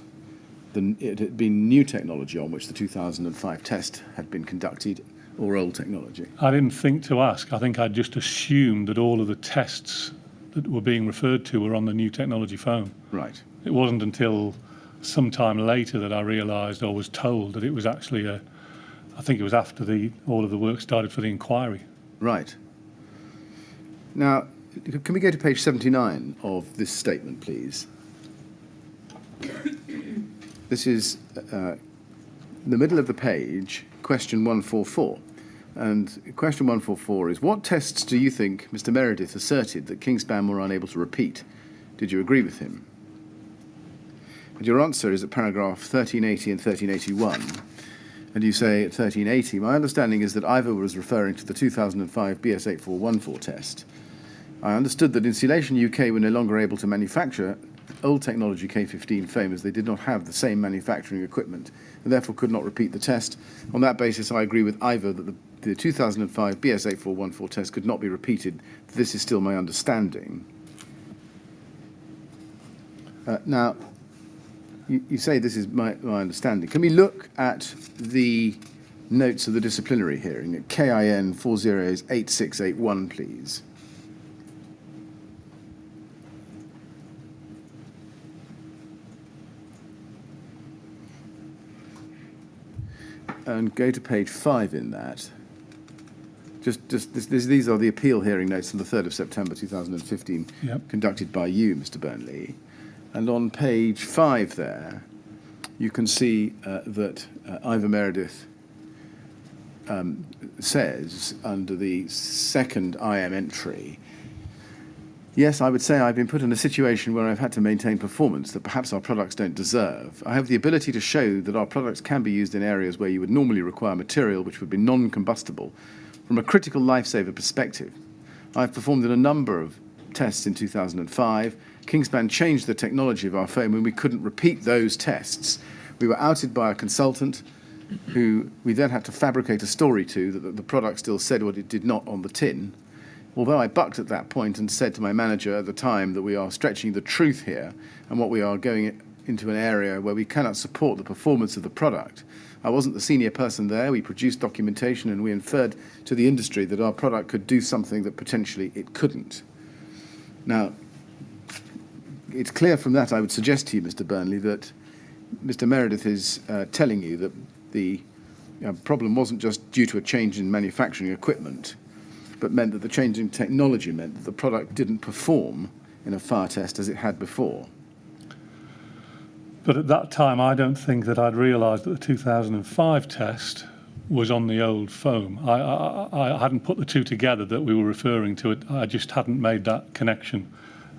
it had been new technology on which the 2005 test had been conducted, or old technology? I didn't think to ask. I think I just assumed that all of the tests that were being referred to were on the new technology foam. Right. It wasn't until some time later that I realised or was told that it was actually I think it was after all of the work started for the inquiry. Right. Now, can we go to page 79 of this statement, please? This is in the middle of the page, question 144. And question 144 is, what tests do you think Mr. Meredith asserted that Kingspan were unable to repeat? Did you agree with him? And your answer is at paragraph 1380 and 1381. And you say at 1380, my understanding is that Ivor was referring to the 2005 BS8414 test. I understood that Insulation UK were no longer able to manufacture old technology K15 foam as they did not have the same manufacturing equipment and therefore could not repeat the test. On that basis, I agree with Ivor that the 2005 BS8414 test could not be repeated. This is still my understanding. Now, you say this is my understanding. Can we look at the notes of the disciplinary hearing at KIN 408681, please. And go to page 5 in that. These are the appeal hearing notes from the 3rd of September 2015, conducted by you, Mr. Burnley. And on page 5 there, you can see that Ivor Meredith says, under the second IM entry, yes, I would say I've been put in a situation where I've had to maintain performance that perhaps our products don't deserve. I have the ability to show that our products can be used in areas where you would normally require material which would be non-combustible. From a critical lifesaver perspective, I've performed in a number of tests in 2005. Kingspan changed the technology of our foam and we couldn't repeat those tests. We were outed by a consultant who we then had to fabricate a story to that the product still said what it did not on the tin. Although I bucked at that point and said to my manager at the time that we are stretching the truth here and what we are going into an area where we cannot support the performance of the product. I wasn't the senior person there. We produced documentation and we inferred to the industry that our product could do something that potentially it couldn't. Now, it's clear from that, I would suggest to you, Mr. Burnley, that Mr. Meredith is telling you that the problem wasn't just due to a change in manufacturing equipment, but meant that the change in technology meant that the product didn't perform in a fire test as it had before. But at that time, I don't think that I'd realised that the 2005 test was on the old foam. I hadn't put the two together that we were referring to it. I just hadn't made that connection.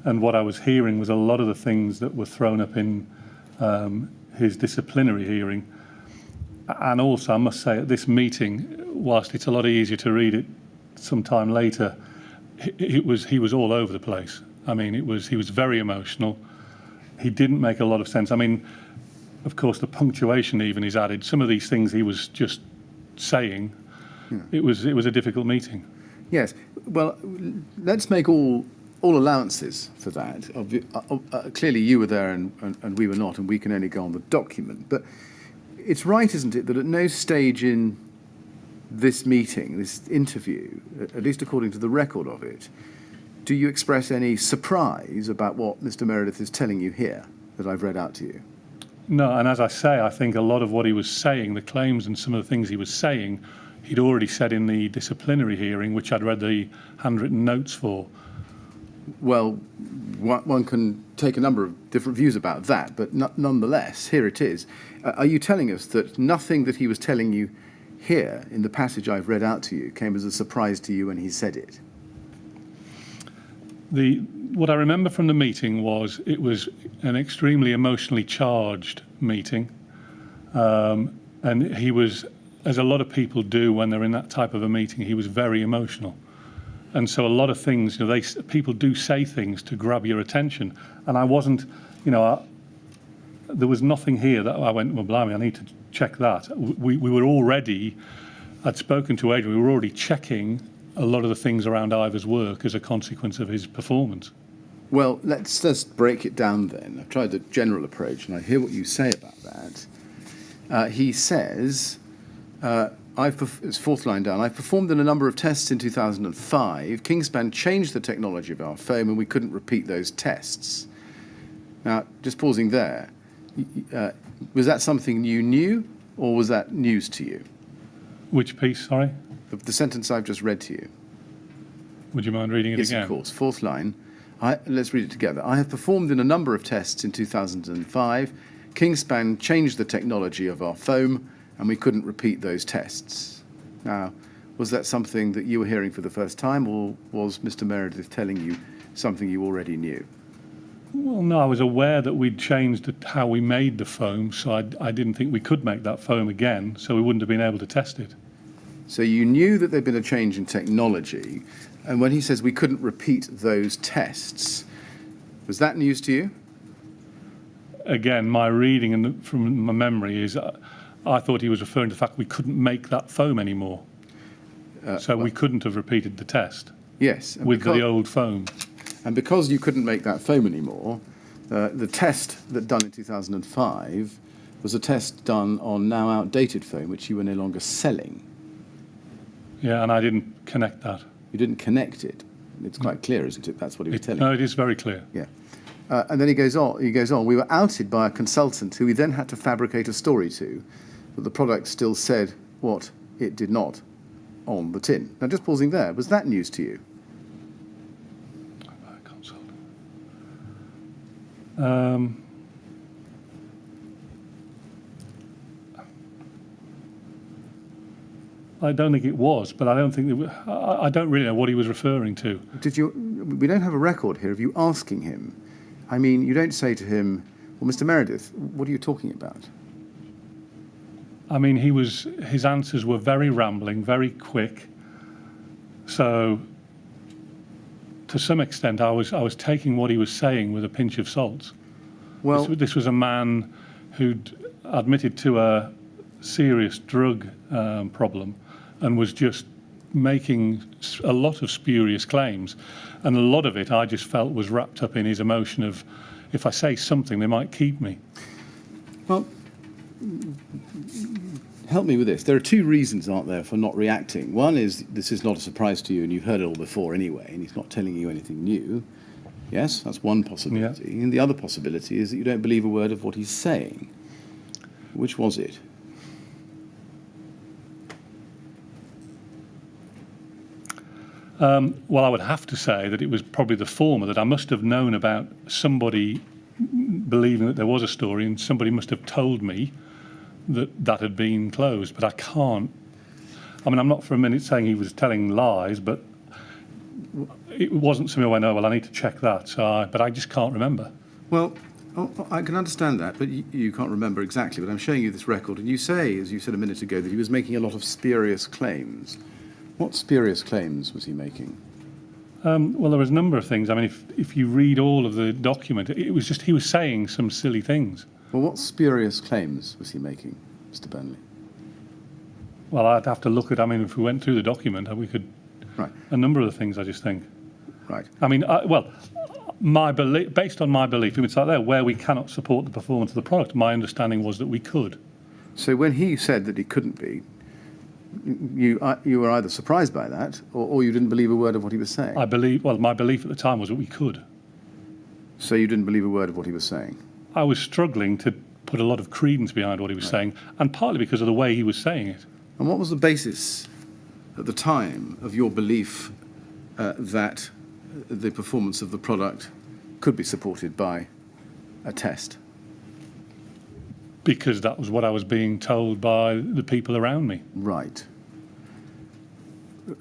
And what I was hearing was a lot of the things that were thrown up in his disciplinary hearing. And also, I must say, at this meeting, whilst it's a lot easier to read it sometime later, he was all over the place. I mean, he was very emotional. He didn't make a lot of sense. I mean, of course, the punctuation even is added. Some of these things he was just saying. Yeah. It was a difficult meeting. Yes. Well, let's make all allowances for that. Clearly, you were there and we were not, and we can only go on the document. But it's right, isn't it, that at no stage in this meeting, this interview, at least according to the record of it, do you express any surprise about what Mr. Meredith is telling you here that I've read out to you? No, and as I say, I think a lot of what he was saying, the claims and some of the things he was saying, he'd already said in the disciplinary hearing, which I'd read the handwritten notes for. Well, one can take a number of different views about that, but nonetheless, here it is. Are you telling us that nothing that he was telling you here in the passage I've read out to you came as a surprise to you when he said it? What I remember from the meeting was it was an extremely emotionally charged meeting, and he was, as a lot of people do when they're in that type of a meeting, he was very emotional. And so a lot of things, people do say things to grab your attention, and I wasn't, there was nothing here that I went, well, blimey, I need to check that. We were already, I'd spoken to Adrian, we were already checking a lot of the things around Ivor's work as a consequence of his performance. Well, let's just break it down then. I've tried the general approach, and I hear what you say about that. He says, it's fourth line down, I've performed in a number of tests in 2005. Kingspan changed the technology of our foam, and we couldn't repeat those tests. Now, just pausing there, was that something you knew, or was that news to you? Which piece, sorry? The sentence I've just read to you. Would you mind reading it again? Yes, of course. Fourth line. Let's read it together. I have performed in a number of tests in 2005. Kingspan changed the technology of our foam, and we couldn't repeat those tests. Now, was that something that you were hearing for the first time, or was Mr. Meredith telling you something you already knew? Well, no, I was aware that we'd changed how we made the foam, so I didn't think we could make that foam again, so we wouldn't have been able to test it. So you knew that there'd been a change in technology, and when he says we couldn't repeat those tests, was that news to you? Again, my reading and from my memory is I thought he was referring to the fact we couldn't make that foam anymore. We couldn't have repeated the test. Yes. With the old foam. And because you couldn't make that foam anymore, the test that done in 2005 was a test done on now outdated foam, which you were no longer selling. Yeah, and I didn't connect that. You didn't connect it. It's quite clear, isn't it? That's what he was telling No, you. it is very clear. Yeah. And then he goes on. We were outed by a consultant who we then had to fabricate a story to, that the product still said what it did not on the tin. Now, just pausing there, was that news to you? I don't think it was, but I don't think I don't really know what he was referring to. We don't have a record here of you asking him. I mean, you don't say to him, well, Mr. Meredith, what are you talking about? I mean, his answers were very rambling, very quick. So, to some extent, I was taking what he was saying with a pinch of salt. Well, This was a man who'd admitted to a serious drug problem and was just making a lot of spurious claims. And a lot of it I just felt was wrapped up in his emotion of, if I say something, they might keep me. well, help me with this. There are two reasons, aren't there, for not reacting. One is this is not a surprise to you and you've heard it all before anyway, and he's not telling you anything new. Yes, that's one possibility. Yeah. And the other possibility is that you don't believe a word of what he's saying. Which was it? Well, I would have to say that it was probably the former, that I must have known about somebody believing that there was a story and somebody must have told me that had been closed. But I can't. I mean, I'm not for a minute saying he was telling lies, but it wasn't something I went, oh, well, I need to check that. But I just can't remember. Well, I can understand that, but you can't remember exactly. But I'm showing you this record, and you say, as you said a minute ago, that he was making a lot of spurious claims. What spurious claims was he making? Well, there was a number of things. I mean, if you read all of the document, it was just he was saying some silly things. Well, what spurious claims was he making, Mr. Burnley? Well, I'd have to look at. I mean, if we went through the document, we could. Right. A number of the things, I just think. Right. I mean, my belief, based on my belief, it's like there where we cannot support the performance of the product. My understanding was that we could. So when he said that he couldn't be, you were either surprised by that or you didn't believe a word of what he was saying. My belief at the time was that we could. So you didn't believe a word of what he was saying? I was struggling to put a lot of credence behind what he was saying, and partly because of the way he was saying it. And what was the basis at the time of your belief that the performance of the product could be supported by a test? Because that was what I was being told by the people around me. Right.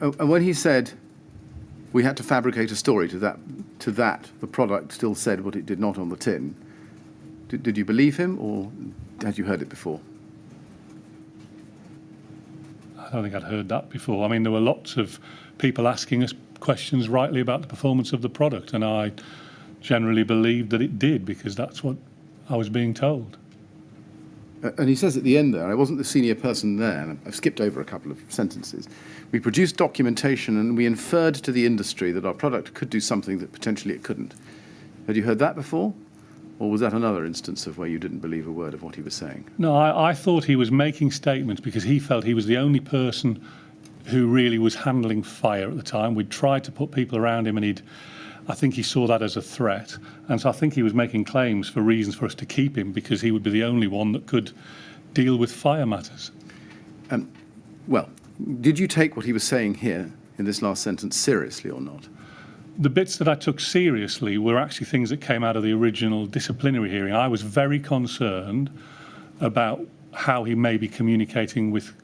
And when he said we had to fabricate a story to that, the product still said what it did not on the tin, did you believe him or had you heard it before? I don't think I'd heard that before. I mean, there were lots of people asking us questions rightly about the performance of the product, and I generally believed that it did because that's what I was being told. And he says at the end there, I wasn't the senior person there, and I've skipped over a couple of sentences. We produced documentation and we inferred to the industry that our product could do something that potentially it couldn't. Had you heard that before? Or was that another instance of where you didn't believe a word of what he was saying? No, I thought he was making statements because he felt he was the only person who really was handling fire at the time. We'd tried to put people around him and I think he saw that as a threat. And so I think he was making claims for reasons for us to keep him because he would be the only one that could deal with fire matters. Well, did you take what he was saying here in this last sentence seriously or not? The bits that I took seriously were actually things that came out of the original disciplinary hearing. I was very concerned about how he may be communicating with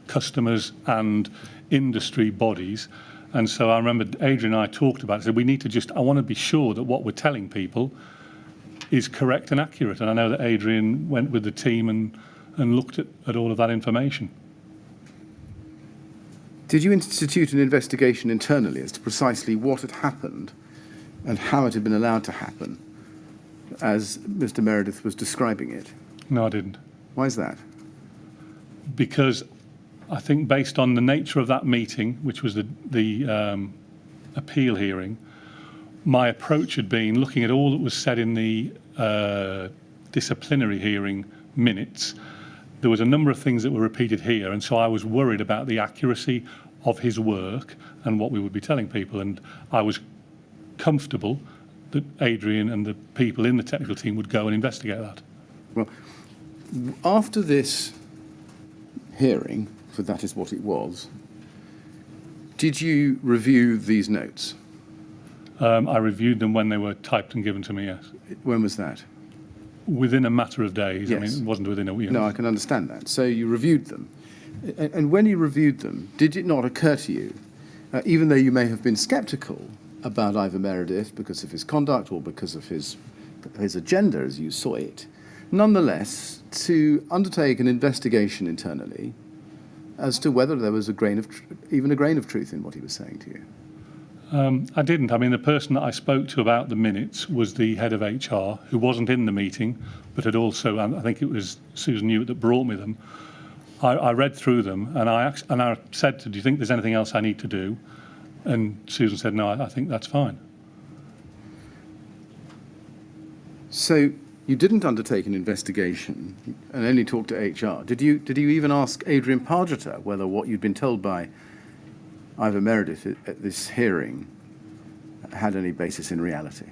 customers and industry bodies. And so I remember Adrian and I talked about it. I said, I want to be sure that what we're telling people is correct and accurate. And I know that Adrian went with the team and looked at all of that information. Did you institute an investigation internally as to precisely what had happened and how it had been allowed to happen, as Mr. Meredith was describing it? No, I didn't. Why is that? Because I think based on the nature of that meeting, which was the appeal hearing, my approach had been looking at all that was said in the disciplinary hearing minutes, there was a number of things that were repeated here, and so I was worried about the accuracy of his work and what we would be telling people, and I was comfortable that Adrian and the people in the technical team would go and investigate that. Well, after this hearing, for that is what it was, did you review these notes? I reviewed them when they were typed and given to me, yes. When was that? Within a matter of days. Yes. I mean, it wasn't within a week. No, I can understand that. So you reviewed them. And when you reviewed them, did it not occur to you, even though you may have been sceptical about Ivor Meredith because of his conduct or because of his agenda as you saw it, nonetheless, to undertake an investigation internally as to whether there was even a grain of truth in what he was saying to you? I didn't. I mean, the person that I spoke to about the minutes was the head of HR, who wasn't in the meeting, but had also, I think it was Susan Hewitt that brought me them. I read through them, and I said, do you think there's anything else I need to do? And Susan said, no, I think that's fine. So you didn't undertake an investigation and only talked to HR. Did you even ask Adrian Pargeter whether what you'd been told by Ivor Meredith at this hearing had any basis in reality?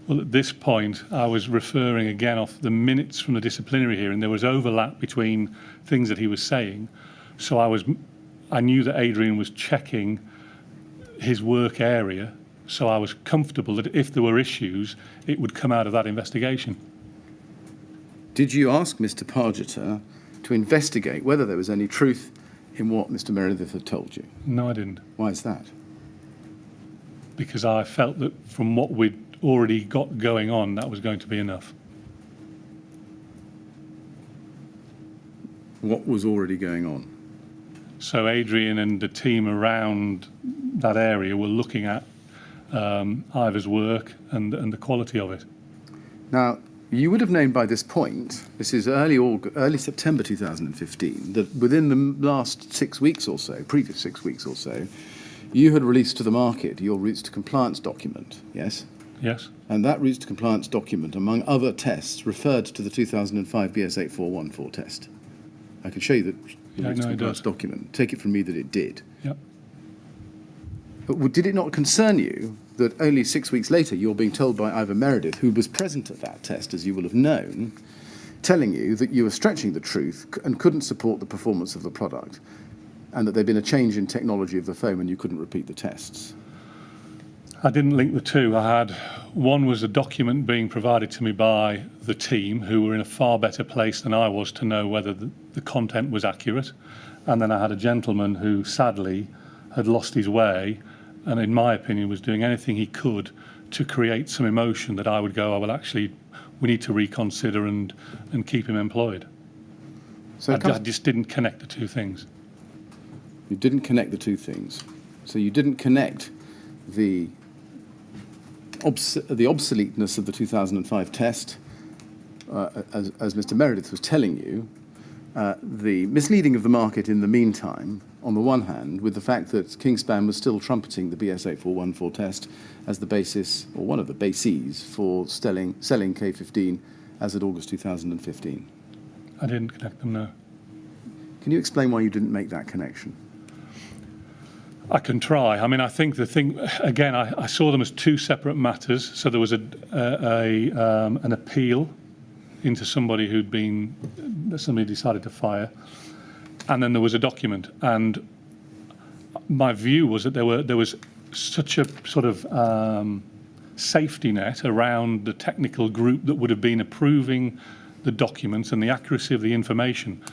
Well, at this point, I was referring again off the minutes from the disciplinary hearing. There was overlap between things that he was saying. So I knew that Adrian was checking his work area. So I was comfortable that if there were issues, it would come out of that investigation. Did you ask Mr. Pargeter to investigate whether there was any truth in what Mr. Meredith had told you? No, I didn't. Why is that? Because I felt that from what we'd already got going on, that was going to be enough. What was already going on? So Adrian and the team around that area were looking at Ivor's work and the quality of it. Now, you would have known by this point, this is early September 2015, that within the last 6 weeks or so, previous 6 weeks or so, you had released to the market your routes to compliance document, yes? Yes. And that routes to compliance document, among other tests, referred to the 2005 BS 8414 test. I can show you the routes to compliance document. Take it from me that it did. Yep. But did it not concern you that only 6 weeks later you're being told by Ivor Meredith, who was present at that test, as you will have known, telling you that you were stretching the truth and couldn't support the performance of the product, and that there'd been a change in technology of the foam and you couldn't repeat the tests? I didn't link the two. One was a document being provided to me by the team, who were in a far better place than I was to know whether the content was accurate. And then I had a gentleman who sadly had lost his way and, in my opinion, was doing anything he could to create some emotion that I would go, oh, well, actually, we need to reconsider and keep him employed. So I just didn't connect the two things. You didn't connect the two things. So you didn't connect the obsoleteness of the 2005 test, as Mr. Meredith was telling you, the misleading of the market in the meantime, on the one hand, with the fact that Kingspan was still trumpeting the BS 8414 test as the basis, or one of the bases, for selling K15 as of August 2015. I didn't connect them, no. Can you explain why you didn't make that connection? I can try. I mean, I think the thing, again, I saw them as two separate matters. So there was an appeal into somebody somebody decided to fire, and then there was a document. And my view was that there was such a sort of safety net around the technical group that would have been approving the documents and the accuracy of the information.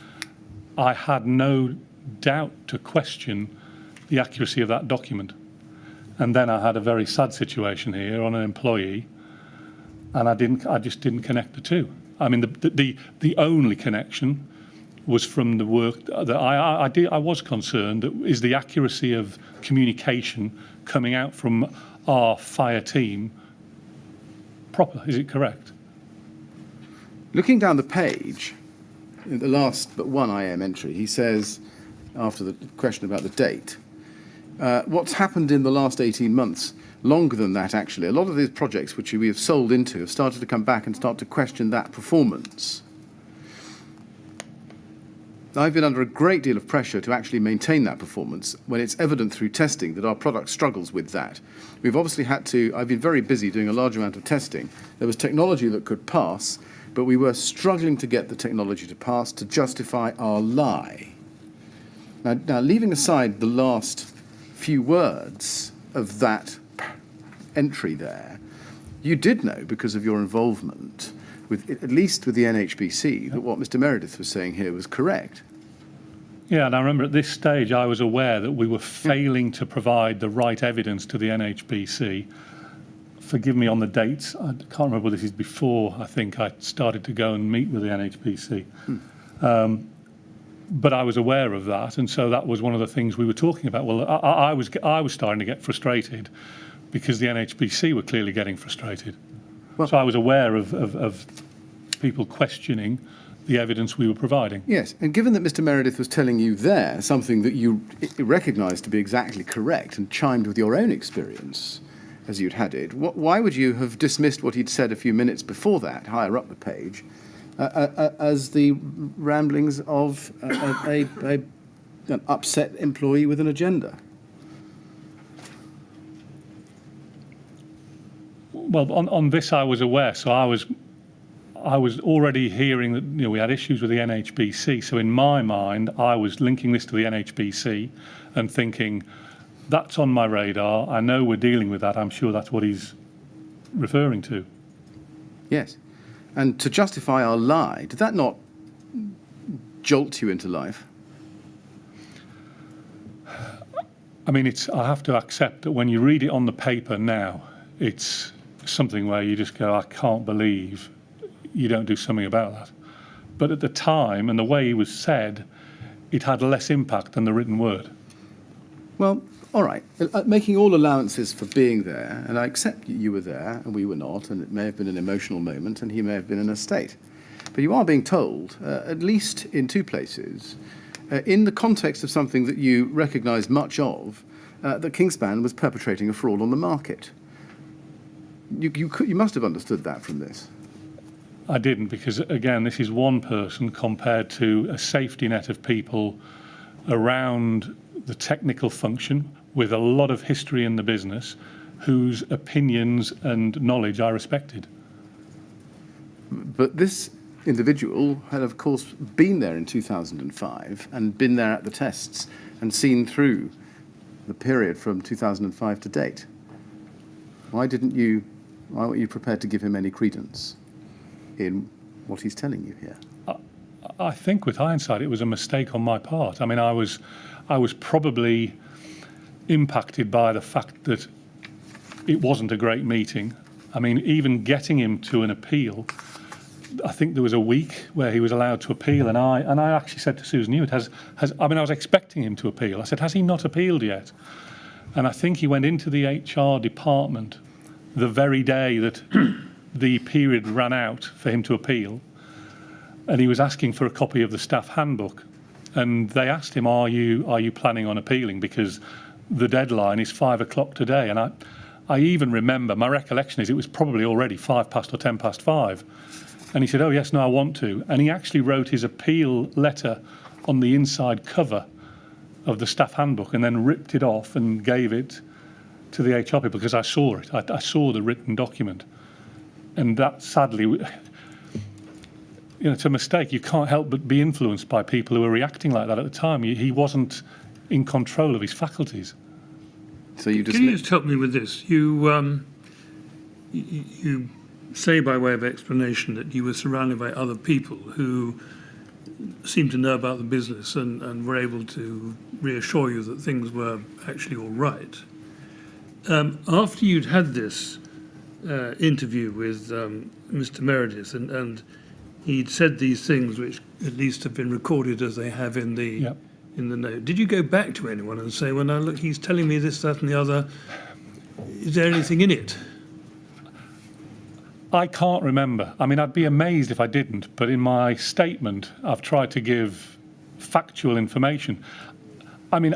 I had no doubt to question the accuracy of that document. And then I had a very sad situation here on an employee, and I just didn't connect the two. I mean, the only connection was from the work that I was concerned that is the accuracy of communication coming out from our fire team proper. Is it correct? Looking down the page, in the last but one IM entry, he says, after the question about the date, what's happened in the last 18 months, longer than that actually, a lot of these projects which we have sold into have started to come back and start to question that performance. I've been under a great deal of pressure to actually maintain that performance when it's evident through testing that our product struggles with that. We've obviously I've been very busy doing a large amount of testing. There was technology that could pass, but we were struggling to get the technology to pass to justify our lie. Now leaving aside the last few words of that entry there, you did know, because of your involvement, at least with the NHBC, that what Mr. Meredith was saying here was correct. Yeah, and I remember at this stage I was aware that we were failing to provide the right evidence to the NHBC. Forgive me on the dates. I can't remember whether this is before I think I started to go and meet with the NHBC. But I was aware of that, and so that was one of the things we were talking about. Well, I was starting to get frustrated because the NHBC were clearly getting frustrated. Well, so I was aware of people questioning the evidence we were providing. Yes, and given that Mr. Meredith was telling you there something that you recognised to be exactly correct and chimed with your own experience as you'd had it, why would you have dismissed what he'd said a few minutes before that, higher up the page, as the ramblings of an upset employee with an agenda? Well, on this I was aware, so I was already hearing that we had issues with the NHBC. So in my mind, I was linking this to the NHBC and thinking, that's on my radar. I know we're dealing with that. I'm sure that's what he's referring to. Yes. And to justify our lie, did that not jolt you into life? I mean, I have to accept that when you read it on the paper now, it's something where you just go, I can't believe you don't do something about that. But at the time, and the way it was said, it had less impact than the written word. Well, all right. Making all allowances for being there, and I accept you were there and we were not, and it may have been an emotional moment and he may have been in a state. But you are being told, at least in two places, in the context of something that you recognise much of, that Kingspan was perpetrating a fraud on the market. You must have understood that from this. I didn't, because, again, this is one person compared to a safety net of people around the technical function with a lot of history in the business whose opinions and knowledge I respected. But this individual had, of course, been there in 2005 and been there at the tests and seen through the period from 2005 to date. Why weren't you prepared to give him any credence in what he's telling you here? I think with hindsight it was a mistake on my part. I mean, I was probably impacted by the fact that it wasn't a great meeting. I mean, even getting him to an appeal, I think there was a week where he was allowed to appeal, and I actually said to Susan Hewitt, I was expecting him to appeal. I said, has he not appealed yet? And I think he went into the HR department the very day that the period ran out for him to appeal, and he was asking for a copy of the staff handbook. And they asked him, are you planning on appealing? Because the deadline is 5 o'clock today. And I even remember, my recollection is it was probably already 5 past or 10 past 5. And he said, oh, yes, no, I want to. And he actually wrote his appeal letter on the inside cover of the staff handbook and then ripped it off and gave it to the HR people, because I saw it. I saw the written document. And that, sadly, it's a mistake. You can't help but be influenced by people who are reacting like that at the time. He wasn't in control of his faculties. So you Can you just help me with this? You say by way of explanation that you were surrounded by other people who seemed to know about the business and were able to reassure you that things were actually all right. After you'd had this interview with Mr. Meredith and he'd said these things which at least have been recorded as they have in the note, did you go back to anyone and say, well, now look, he's telling me this, that and the other, is there anything in it? I can't remember. I mean, I'd be amazed if I didn't, but in my statement I've tried to give factual information. I mean,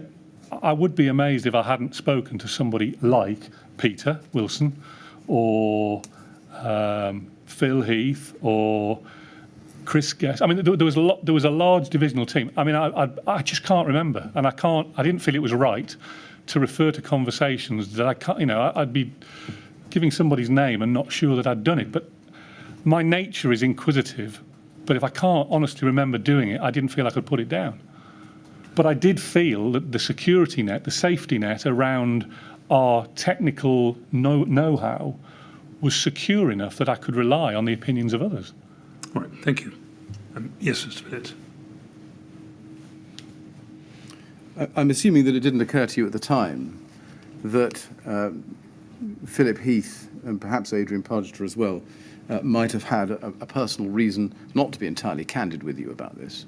I would be amazed if I hadn't spoken to somebody like Peter Wilson or Phil Heath or Chris guessed. I mean, there was a lot. There was a large divisional team. I mean, I just can't remember, and I didn't feel it was right to refer to conversations that I can't. You know, I'd be giving somebody's name and not sure that I'd done it. But my nature is inquisitive. But if I can't honestly remember doing it, I didn't feel I could put it down. But I did feel that the security net, the safety net around our technical know-how was secure enough that I could rely on the opinions of others. All right, thank you. Yes, Mr. Bennett. I'm assuming that it didn't occur to you at the time that Philip Heath and perhaps Adrian Pargeter as well might have had a personal reason not to be entirely candid with you about this.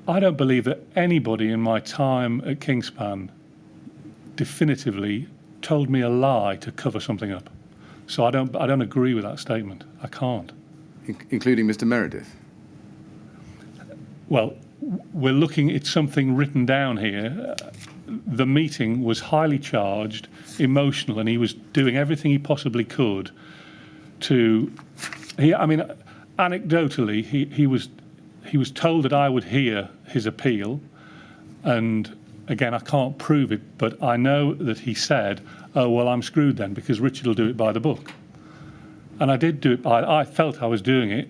I don't believe that anybody in my time at Kingspan definitively told me a lie to cover something up. So I don't agree with that statement. I can't. Including Mr. Meredith? Well, we're looking at something written down here. The meeting was highly charged, emotional, and he was doing everything he possibly could to. Anecdotally, he was told that I would hear his appeal, and again, I can't prove it, but I know that he said, "Oh well, I'm screwed then because Richard will do it by the book," and I did do it. I felt I was doing it.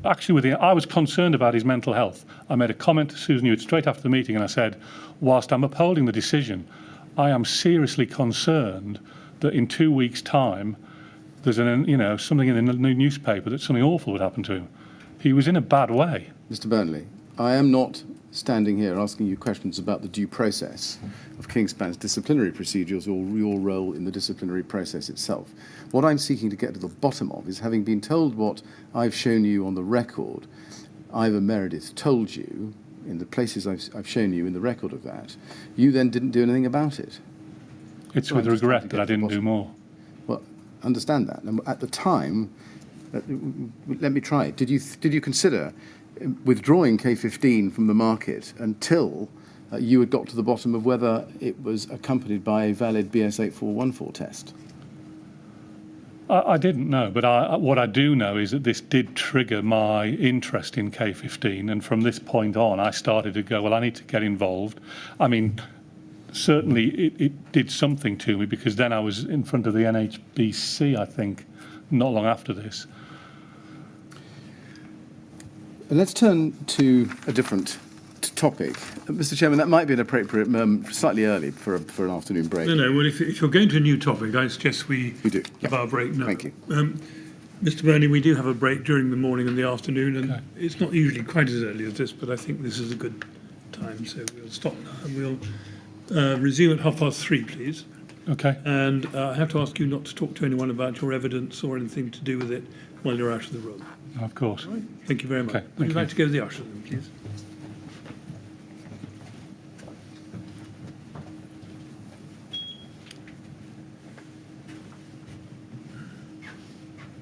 Actually, I was concerned about his mental health. I made a comment to Susan Hewitt straight after the meeting, and I said, whilst I'm upholding the decision, I am seriously concerned that in 2 weeks' time, there's something in the newspaper that something awful would happen to him. He was in a bad way. Mr. Burnley, I am not standing here asking you questions about the due process of Kingspan's disciplinary procedures or your role in the disciplinary process itself. What I'm seeking to get to the bottom of is, having been told what I've shown you on the record, Ivor Meredith told you in the places I've shown you in the record of that, you then didn't do anything about it. It's with regret that I didn't do more. Well, understand that. And at the time, let me try it. Did you consider withdrawing K15 from the market until you had got to the bottom of whether it was accompanied by a valid BS8414 test? I didn't know, but what I do know is that this did trigger my interest in K15, and from this point on, I started to go, well, I need to get involved. I mean, certainly it did something to me, because then I was in front of the NHBC, I think, not long after this. And let's turn to a different topic. Mr. Chairman, that might be an appropriate moment, slightly early for an afternoon break. No, well, if you're going to a new topic, I suggest we do. have our break now. Thank you. Mr. Burnley, we do have a break during the morning and the afternoon, and it's not usually quite as early as this, but I think this is a good time, so we'll stop now and we'll resume at 3:30, please. Okay. And I have to ask you not to talk to anyone about your evidence or anything to do with it while you're out of the room. Of course. All right. Thank you very much. Okay, Would you thank like to go to the usher then, please?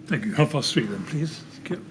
Thank you. 3:30 then, please. Thank you.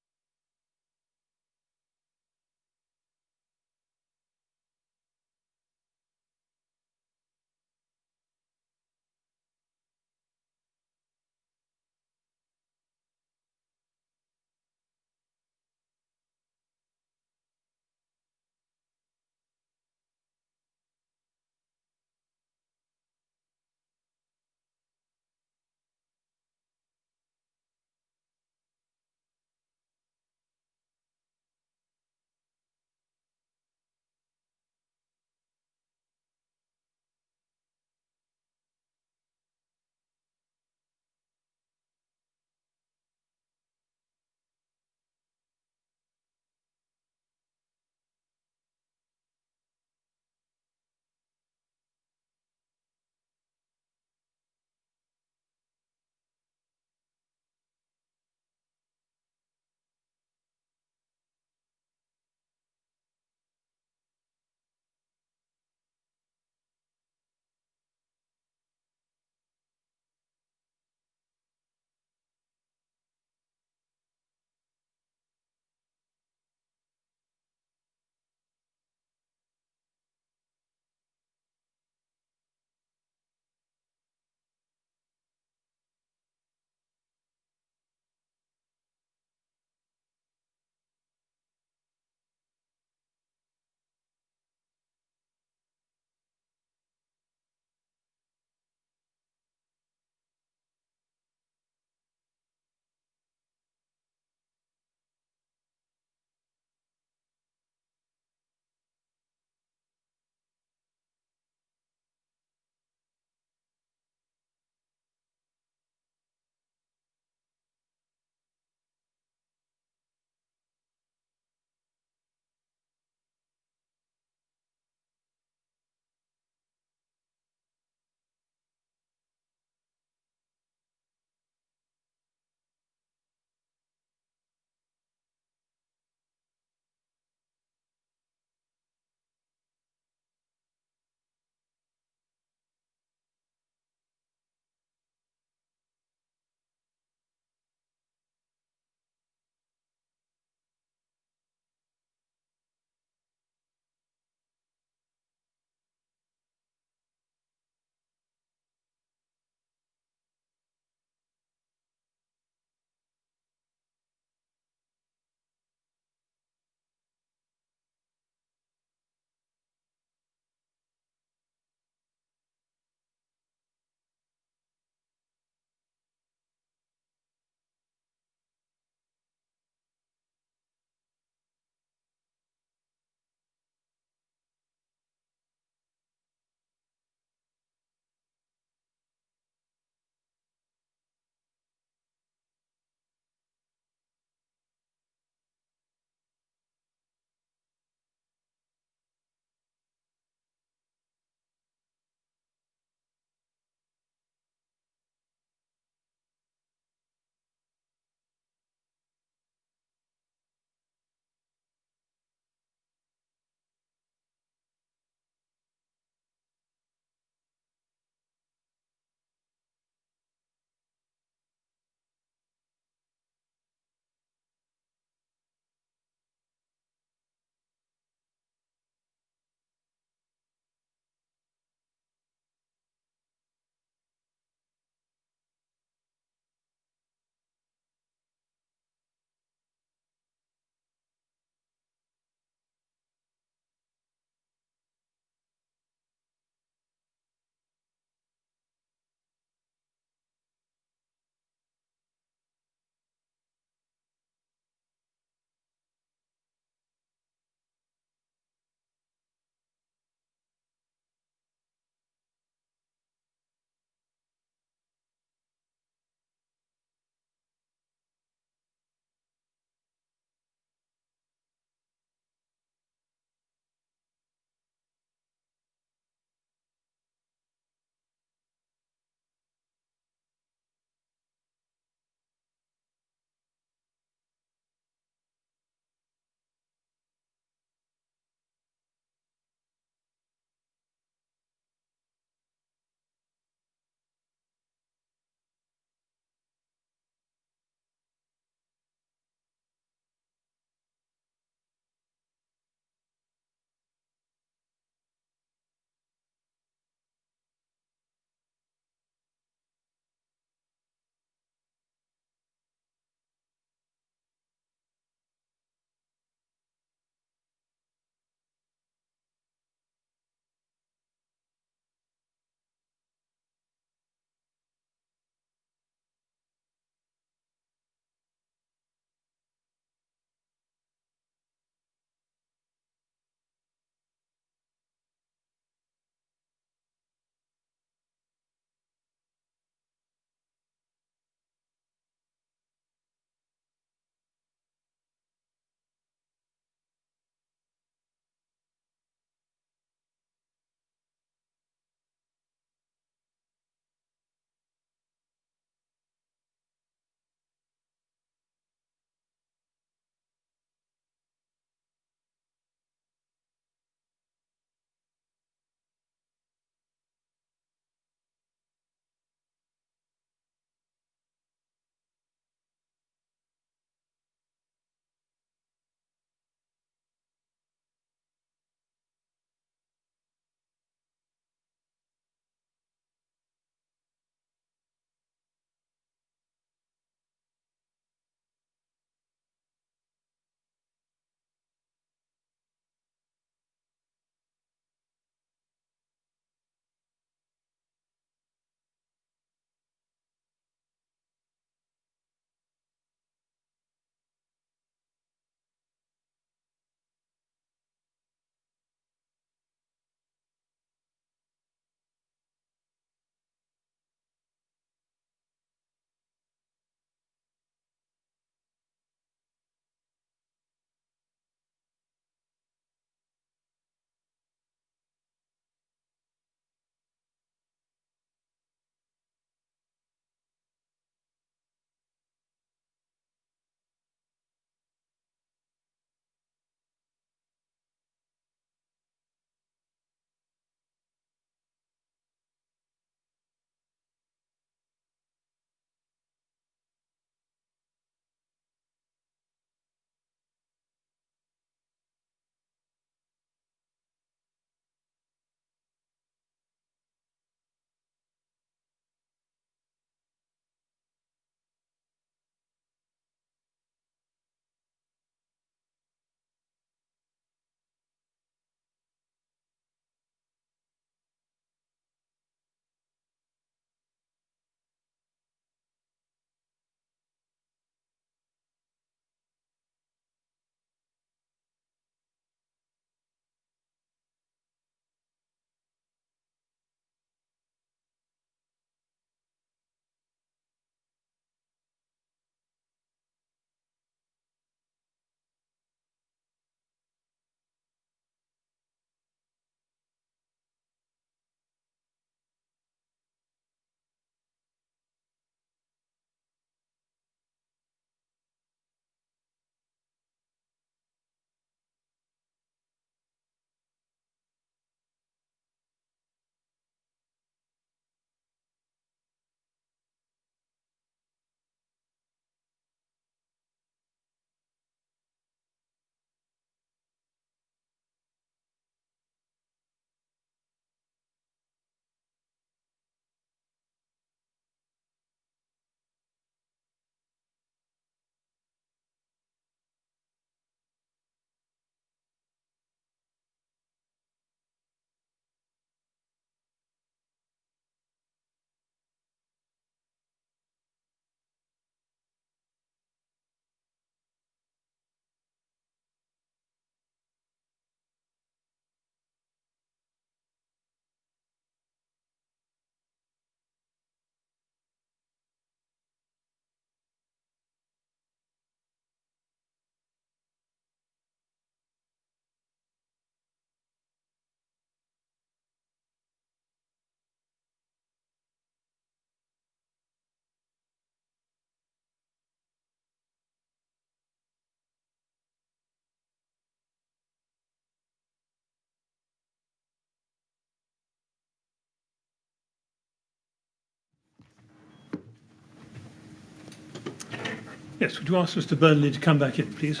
Yes, would you ask Mr. Burnley to come back in, please?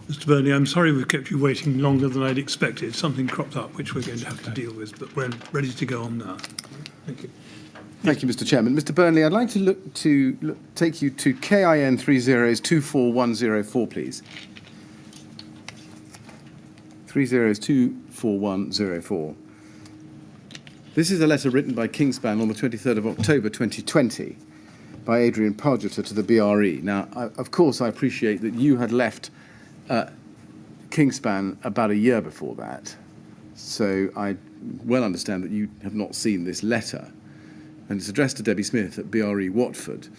Mr. Burnley, I'm sorry we've kept you waiting longer than I'd expected. Something cropped up which we're going to have to deal with, but we're ready to go on now. Thank you. Thank you, Mr. Chairman. Mr. Burnley, I'd like to take you to KIN 30244104, please. 30244104. This is a letter written by Kingspan on the 23rd of October 2020 by Adrian Pargeter to the BRE. Now, of course, I appreciate that you had left Kingspan about a year before that, so I well understand that you have not seen this letter. And it's addressed to Debbie Smith at BRE Watford.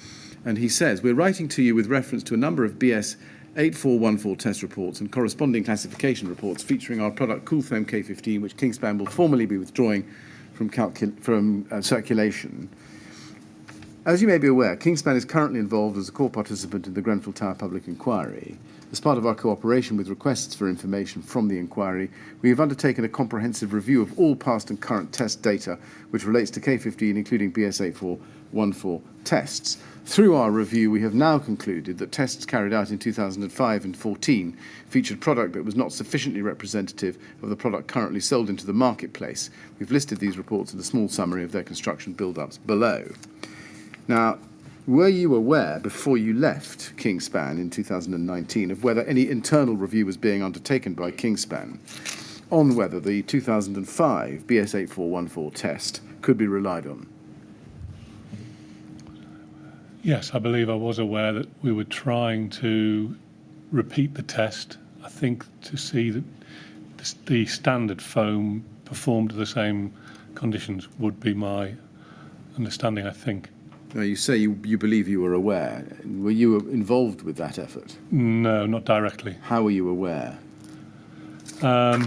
And he says, we're writing to you with reference to a number of BS 8414 test reports and corresponding classification reports featuring our product Cooltherm K15, which Kingspan will formally be withdrawing from circulation. As you may be aware, Kingspan is currently involved as a core participant in the Grenfell Tower Public Inquiry. As part of our cooperation with requests for information from the inquiry, we have undertaken a comprehensive review of all past and current test data which relates to K15, including BS 8414 tests. Through our review, we have now concluded that tests carried out in 2005 and 14 featured product that was not sufficiently representative of the product currently sold into the marketplace. We've listed these reports in a small summary of their construction build-ups below. Now, were you aware before you left Kingspan in 2019 of whether any internal review was being undertaken by Kingspan on whether the 2005 BS 8414 test could be relied on? Yes, I believe I was aware that we were trying to repeat the test, I think to see that the standard foam performed to the same conditions would be my understanding, I think. Now, you say you believe you were aware. Were you involved with that effort? No, not directly. How were you aware? Well,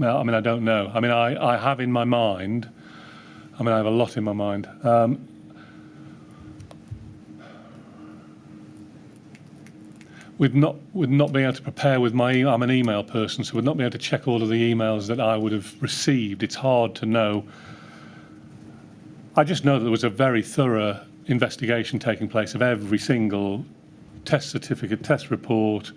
I mean, I don't know. I mean, I have in my mind, I have a lot in my mind. With not being able to prepare with my I'm an email person, so with not being able to check all of the emails that I would have received, it's hard to know. I just know that there was a very thorough investigation taking place of every single test certificate, test report,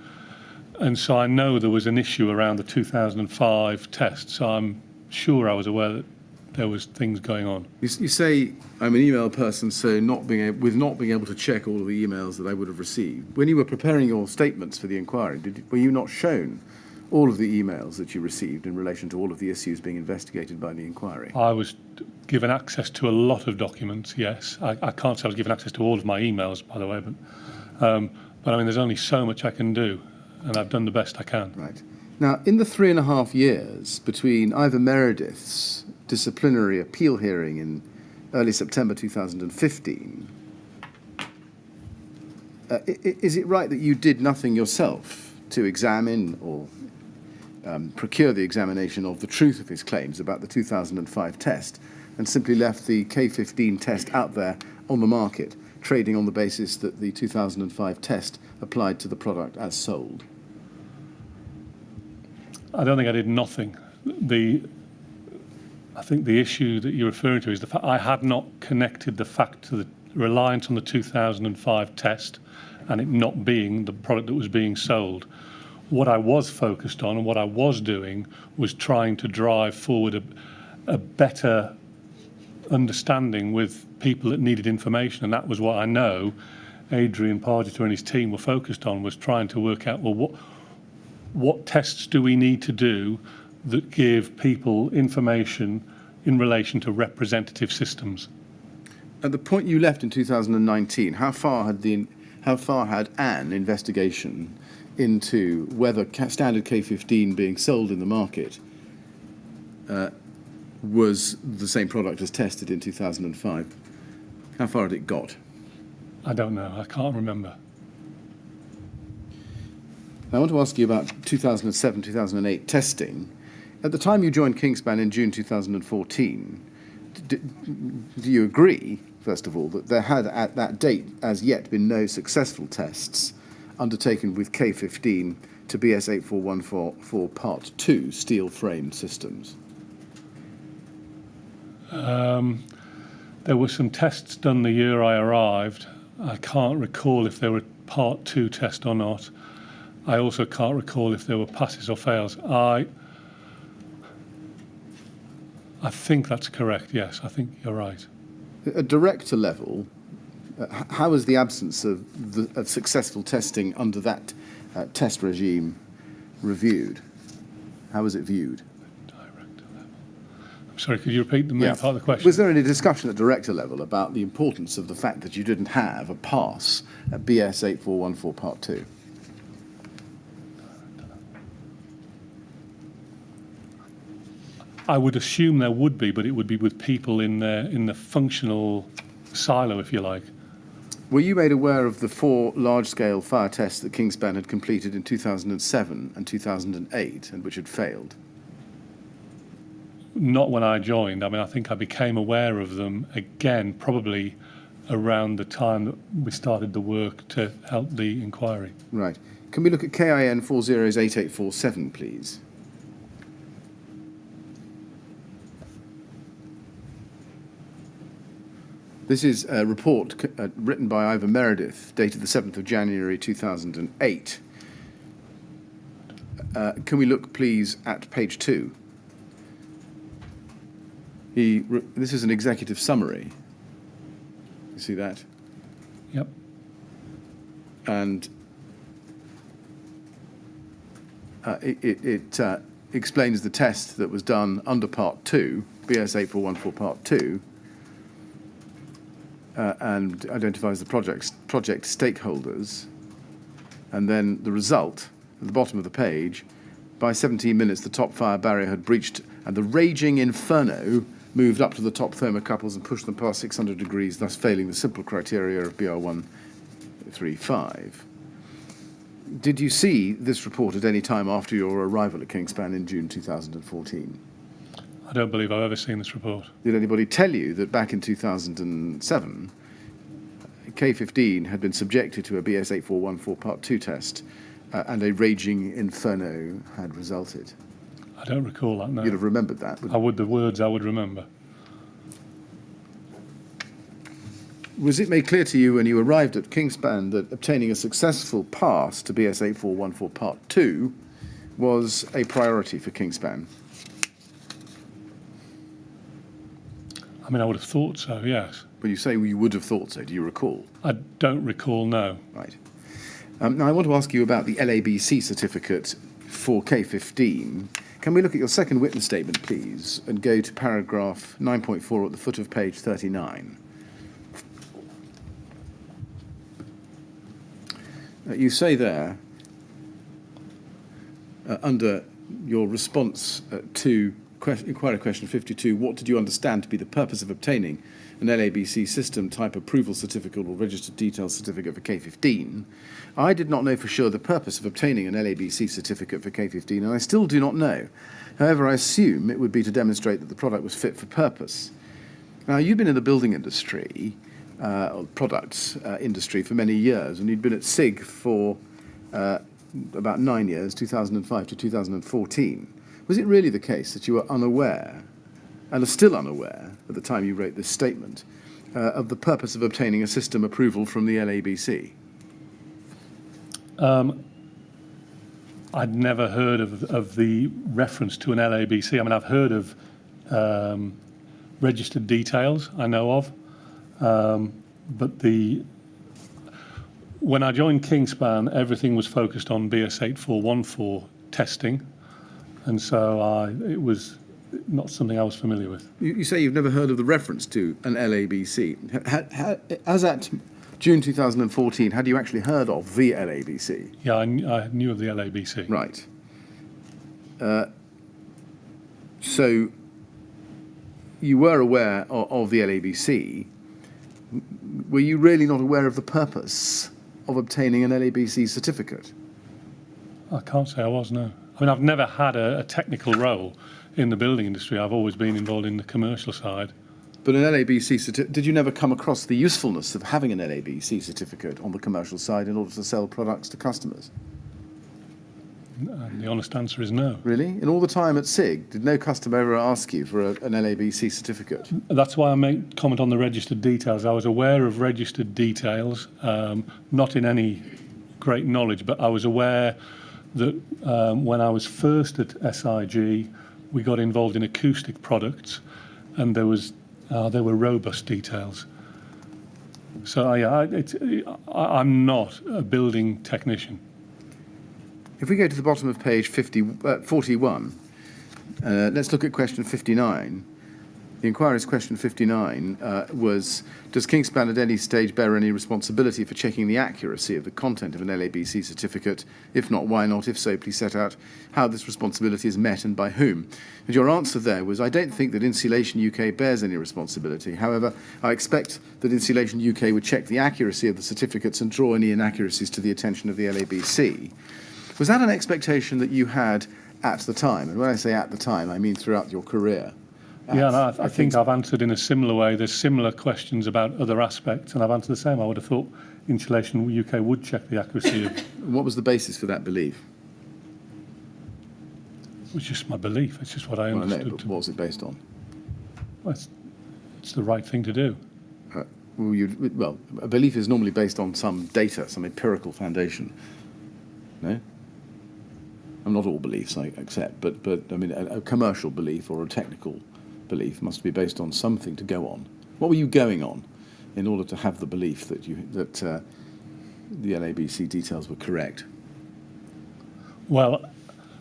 and so I know there was an issue around the 2005 test, so I'm sure I was aware that there was things going on. You say I'm an email person, so not being able to check all of the emails that I would have received. When you were preparing your statements for the inquiry, were you not shown all of the emails that you received in relation to all of the issues being investigated by the inquiry? I was given access to a lot of documents, yes. I can't say I was given access to all of my emails, by the way, but I mean, there's only so much I can do, and I've done the best I can. Right. Now, in the 3.5 years between Ivor Meredith's disciplinary appeal hearing in early September 2015, is it right that you did nothing yourself to examine or procure the examination of the truth of his claims about the 2005 test and simply left the K15 test out there on the market, trading on the basis that the 2005 test applied to the product as sold? I don't think I did nothing. I think the issue that you're referring to is the fact I had not connected the fact to the reliance on the 2005 test and it not being the product that was being sold. What I was focused on and what I was doing was trying to drive forward a better understanding with people that needed information, and that was what I know Adrian Pargeter and his team were focused on, was trying to work out, well, what tests do we need to do that give people information in relation to representative systems. At the point you left in 2019, how far had an investigation into whether standard K15 being sold in the market was the same product as tested in 2005? How far had it got? I don't know. I can't remember. I want to ask you about 2007, 2008 testing. At the time you joined Kingspan in June 2014, do you agree first of all, that there had at that date as yet been no successful tests undertaken with K15 to BS 8414 Part 2 steel-framed systems? There were some tests done the year I arrived. I can't recall if they were Part 2 test or not. I also can't recall if there were passes or fails. I think that's correct, yes. I think you're right. At director level, how was the absence of successful testing under that test regime reviewed? How was it viewed? Director level. I'm sorry, could you repeat the main part of the question? Was there any discussion at director level about the importance of the fact that you didn't have a pass at BS 8414 Part 2? I would assume there would be, but it would be with people in the functional silo, if you like. Were you made aware of the 4 large-scale fire tests that Kingspan had completed in 2007 and 2008, and which had failed? Not when I joined. I mean, I think I became aware of them again, probably around the time that we started the work to help the inquiry. Right. Can we look at KIN 408847, please? This is a report written by Ivor Meredith, dated the 7th of January 2008. Can we look, please, at page 2? This is an executive summary. You see that? Yep. And it explains the test that was done under Part 2, BS 8414 Part 2, and identifies the project stakeholders, and then the result at the bottom of the page. By 17 minutes, the top fire barrier had breached, and the raging inferno moved up to the top thermocouples and pushed them past 600 degrees, thus failing the simple criteria of BR 135. Did you see this report at any time after your arrival at Kingspan in June 2014? I don't believe I've ever seen this report. Did anybody tell you that back in 2007, K15 had been subjected to a BS 8414 Part 2 test and a raging inferno had resulted? I don't recall that, no. You'd have remembered that, wouldn't I would, the words I would remember. Was it made clear to you when you arrived at Kingspan that obtaining a successful pass to BS 8414 Part 2 was a priority for Kingspan? I mean, I would have thought so, yes. When you say you would have thought so, do you recall? I don't recall, no. Right. Now, I want to ask you about the LABC certificate for K15. Can we look at your second witness statement, please, and go to paragraph 9.4 at the foot of page 39? You say there, under your response to inquiry question 52, what did you understand to be the purpose of obtaining an LABC system type approval certificate or registered details certificate for K15? I did not know for sure the purpose of obtaining an LABC certificate for K15, and I still do not know. However, I assume it would be to demonstrate that the product was fit for purpose. Now, you've been in the building industry, or products industry, for many years, and you'd been at SIG for about 9 years, 2005 to 2014. Was it really the case that you were unaware, and are still unaware at the time you wrote this statement, of the purpose of obtaining a system approval from the LABC? I'd never heard of the reference to an LABC. I mean, I've heard of registered details, I know of, but when I joined Kingspan, everything was focused on BS 8414 testing, and so it was not something I was familiar with. You say you've never heard of the reference to an LABC. As at June 2014, had you actually heard of the LABC? Yeah, I knew of the LABC. Right. So you were aware of the LABC. Were you really not aware of the purpose of obtaining an LABC certificate? I can't say I was, no. I mean, I've never had a technical role in the building industry. I've always been involved in the commercial side. But an LABC certificate, did you never come across the usefulness of having an LABC certificate on the commercial side in order to sell products to customers? And the honest answer is no. Really? In all the time at SIG, did no customer ever ask you for an LABC certificate? That's why I make comment on the registered details. I was aware of registered details, not in any great knowledge, but I was aware that when I was first at SIG, we got involved in acoustic products, and there were robust details. So I'm not a building technician. If we go to the bottom of page 41, let's look at question 59. The inquiry's question 59 was, does Kingspan at any stage bear any responsibility for checking the accuracy of the content of an LABC certificate? If not, why not? If so, please set out how this responsibility is met and by whom. And your answer there was, I don't think that Insulation UK bears any responsibility. However, I expect that Insulation UK would check the accuracy of the certificates and draw any inaccuracies to the attention of the LABC. Was that an expectation that you had at the time? And when I say at the time, I mean throughout your career. Yeah, and I think I've answered in a similar way. There's similar questions about other aspects, and I've answered the same. I would have thought Insulation UK would check the accuracy of... What was the basis for that belief? It was just my belief. It's just what I Well, understood. no, but what was it based on? Well, it's the right thing to do. Well, a belief is normally based on some data, some empirical foundation. No? And not all beliefs I accept, but I mean, a commercial belief or a technical belief must be based on something to go on. What were you going on in order to have the belief that the LABC details were correct? Well,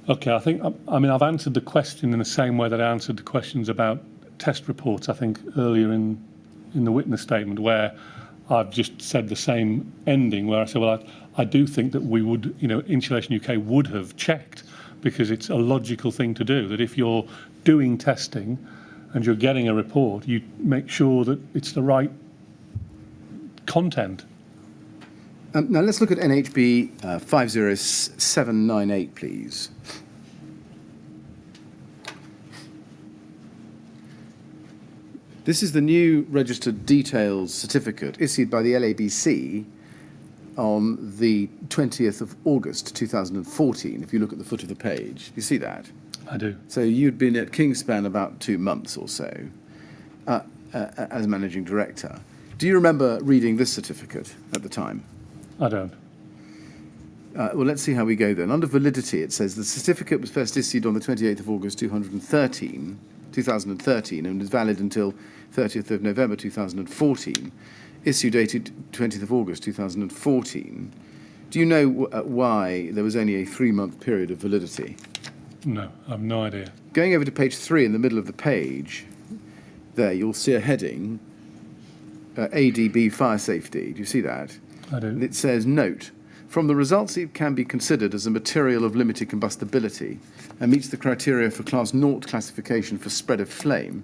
okay, I've answered the question in the same way that I answered the questions about test reports, I think, earlier in the witness statement, where I've just said the same ending, where I said, well, I do think that we would, Insulation UK would have checked, because it's a logical thing to do, that if you're doing testing and you're getting a report, you make sure that it's the right content. Now let's look at NHB 50798, please. This is the new registered details certificate issued by the LABC on the 20th of August 2014, if you look at the foot of the page. Do you see that? I do. So you'd been at Kingspan about 2 months or so as managing director. Do you remember reading this certificate at the time? I don't. Well, let's see how we go then. Under validity, it says the certificate was first issued on the 28th of August 2013, and is valid until 30th of November 2014. Issue dated 20th of August 2014. Do you know why there was only a 3-month period of validity? No, I have no idea. Going over to page 3 in the middle of the page, there you'll see a heading, ADB Fire Safety. Do you see that? I do. And it says, note, from the results it can be considered as a material of limited combustibility and meets the criteria for Class 0 classification for spread of flame.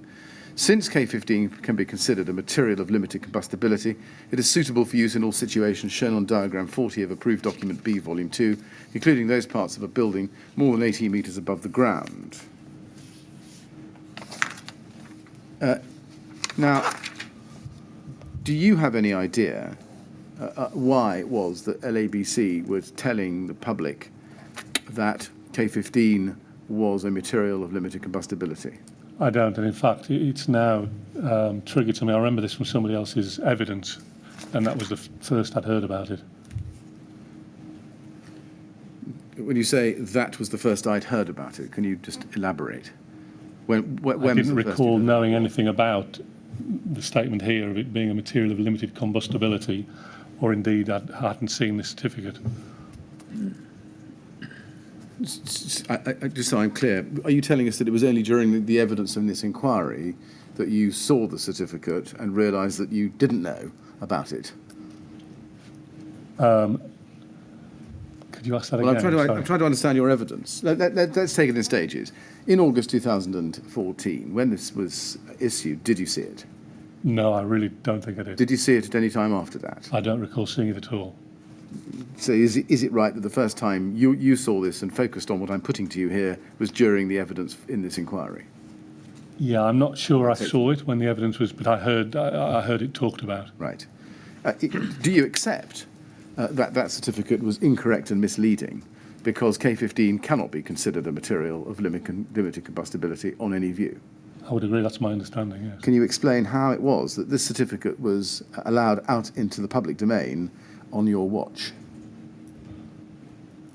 Since K15 can be considered a material of limited combustibility, it is suitable for use in all situations shown on diagram 40 of approved document B, volume 2, including those parts of a building more than 18 metres above the ground. Now, do you have any idea why it was that LABC was telling the public that K15 was a material of limited combustibility? I don't, and in fact, it's now triggered to me. I remember this from somebody else's evidence, and that was the first I'd heard about it. When you say that was the first I'd heard about it, can you just elaborate? When I didn't recall knowing anything about the statement here of it being a material of limited combustibility, or indeed I hadn't seen the certificate. Just so I'm clear, are you telling us that it was only during the evidence in this inquiry that you saw the certificate and realised that you didn't know about it? Could you ask that again? I'm trying to understand your evidence. Let's take it in stages. In August 2014, when this was issued, did you see it? No, I really don't think I did. Did you see it at any time after that? I don't recall seeing it at all. So is it right that the first time you saw this and focused on what I'm putting to you here was during the evidence in this inquiry? Yeah, I'm not sure I saw it when the evidence was, but I heard it talked about. Right. Do you accept that certificate was incorrect and misleading because K15 cannot be considered a material of limited combustibility on any view? I would agree, that's my understanding, yes. Can you explain how it was that this certificate was allowed out into the public domain on your watch?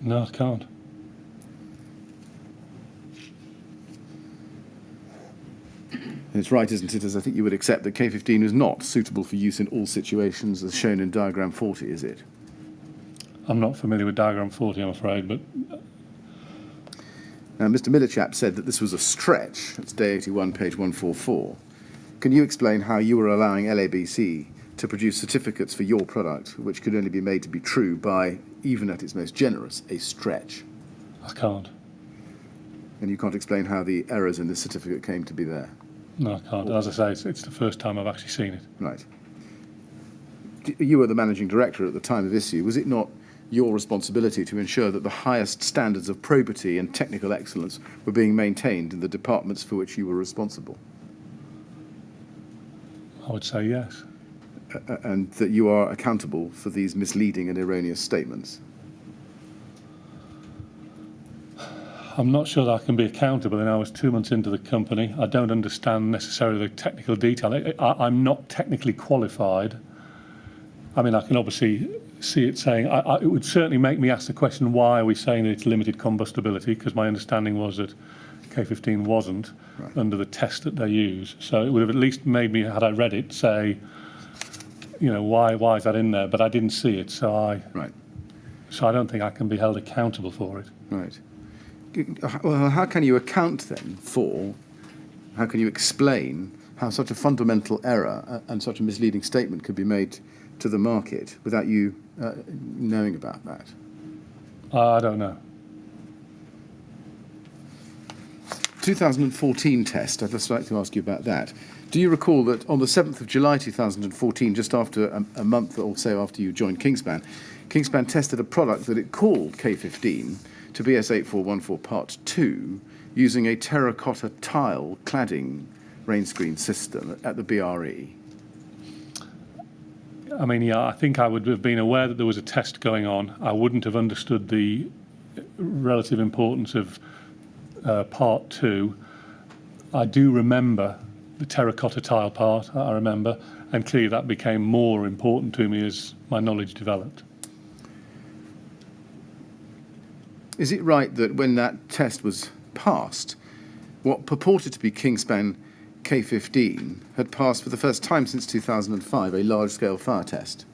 No, I can't. And it's right, isn't it, as I think you would accept that K15 is not suitable for use in all situations as shown in diagram 40, is it? I'm not familiar with diagram 40, I'm afraid, but Now, Mr. Millichap said that this was a stretch. That's day 81, page 144. Can you explain how you were allowing LABC to produce certificates for your product, which could only be made to be true by, even at its most generous, a stretch? I can't. And you can't explain how the errors in this certificate came to be there? No, I can't. As I say, it's the first time I've actually seen it. Right. You were the managing director at the time of issue. Was it not your responsibility to ensure that the highest standards of probity and technical excellence were being maintained in the departments for which you were responsible? I would say yes. And that you are accountable for these misleading and erroneous statements? I'm not sure that I can be accountable, and I was 2 months into the company. I don't understand necessarily the technical detail. I'm not technically qualified. I mean, I can obviously see it saying, it would certainly make me ask the question, why are we saying that it's limited combustibility? Because my understanding was that K15 wasn't under the test that they use. So it would have at least made me, had I read it, say, you know, why is that in there? But I didn't see it, so I don't think I can be held accountable for it. Right. Well, how can you account then for, how can you explain how such a fundamental error and such a misleading statement could be made to the market without you knowing about that? I don't know. 2014 test, I'd just like to ask you about that. Do you recall that on the 7th of July 2014, just after a month or so after you joined Kingspan, Kingspan tested a product that it called K15 to BS8414 Part 2 using a terracotta tile cladding rain screen system at the BRE? I mean, yeah, I think I would have been aware that there was a test going on. I wouldn't have understood the relative importance of Part 2. I do remember the terracotta tile part, I remember, and clearly that became more important to me as my knowledge developed. Is it right that when that test was passed, what purported to be Kingspan K15 had passed for the first time since 2005, a large-scale fire test?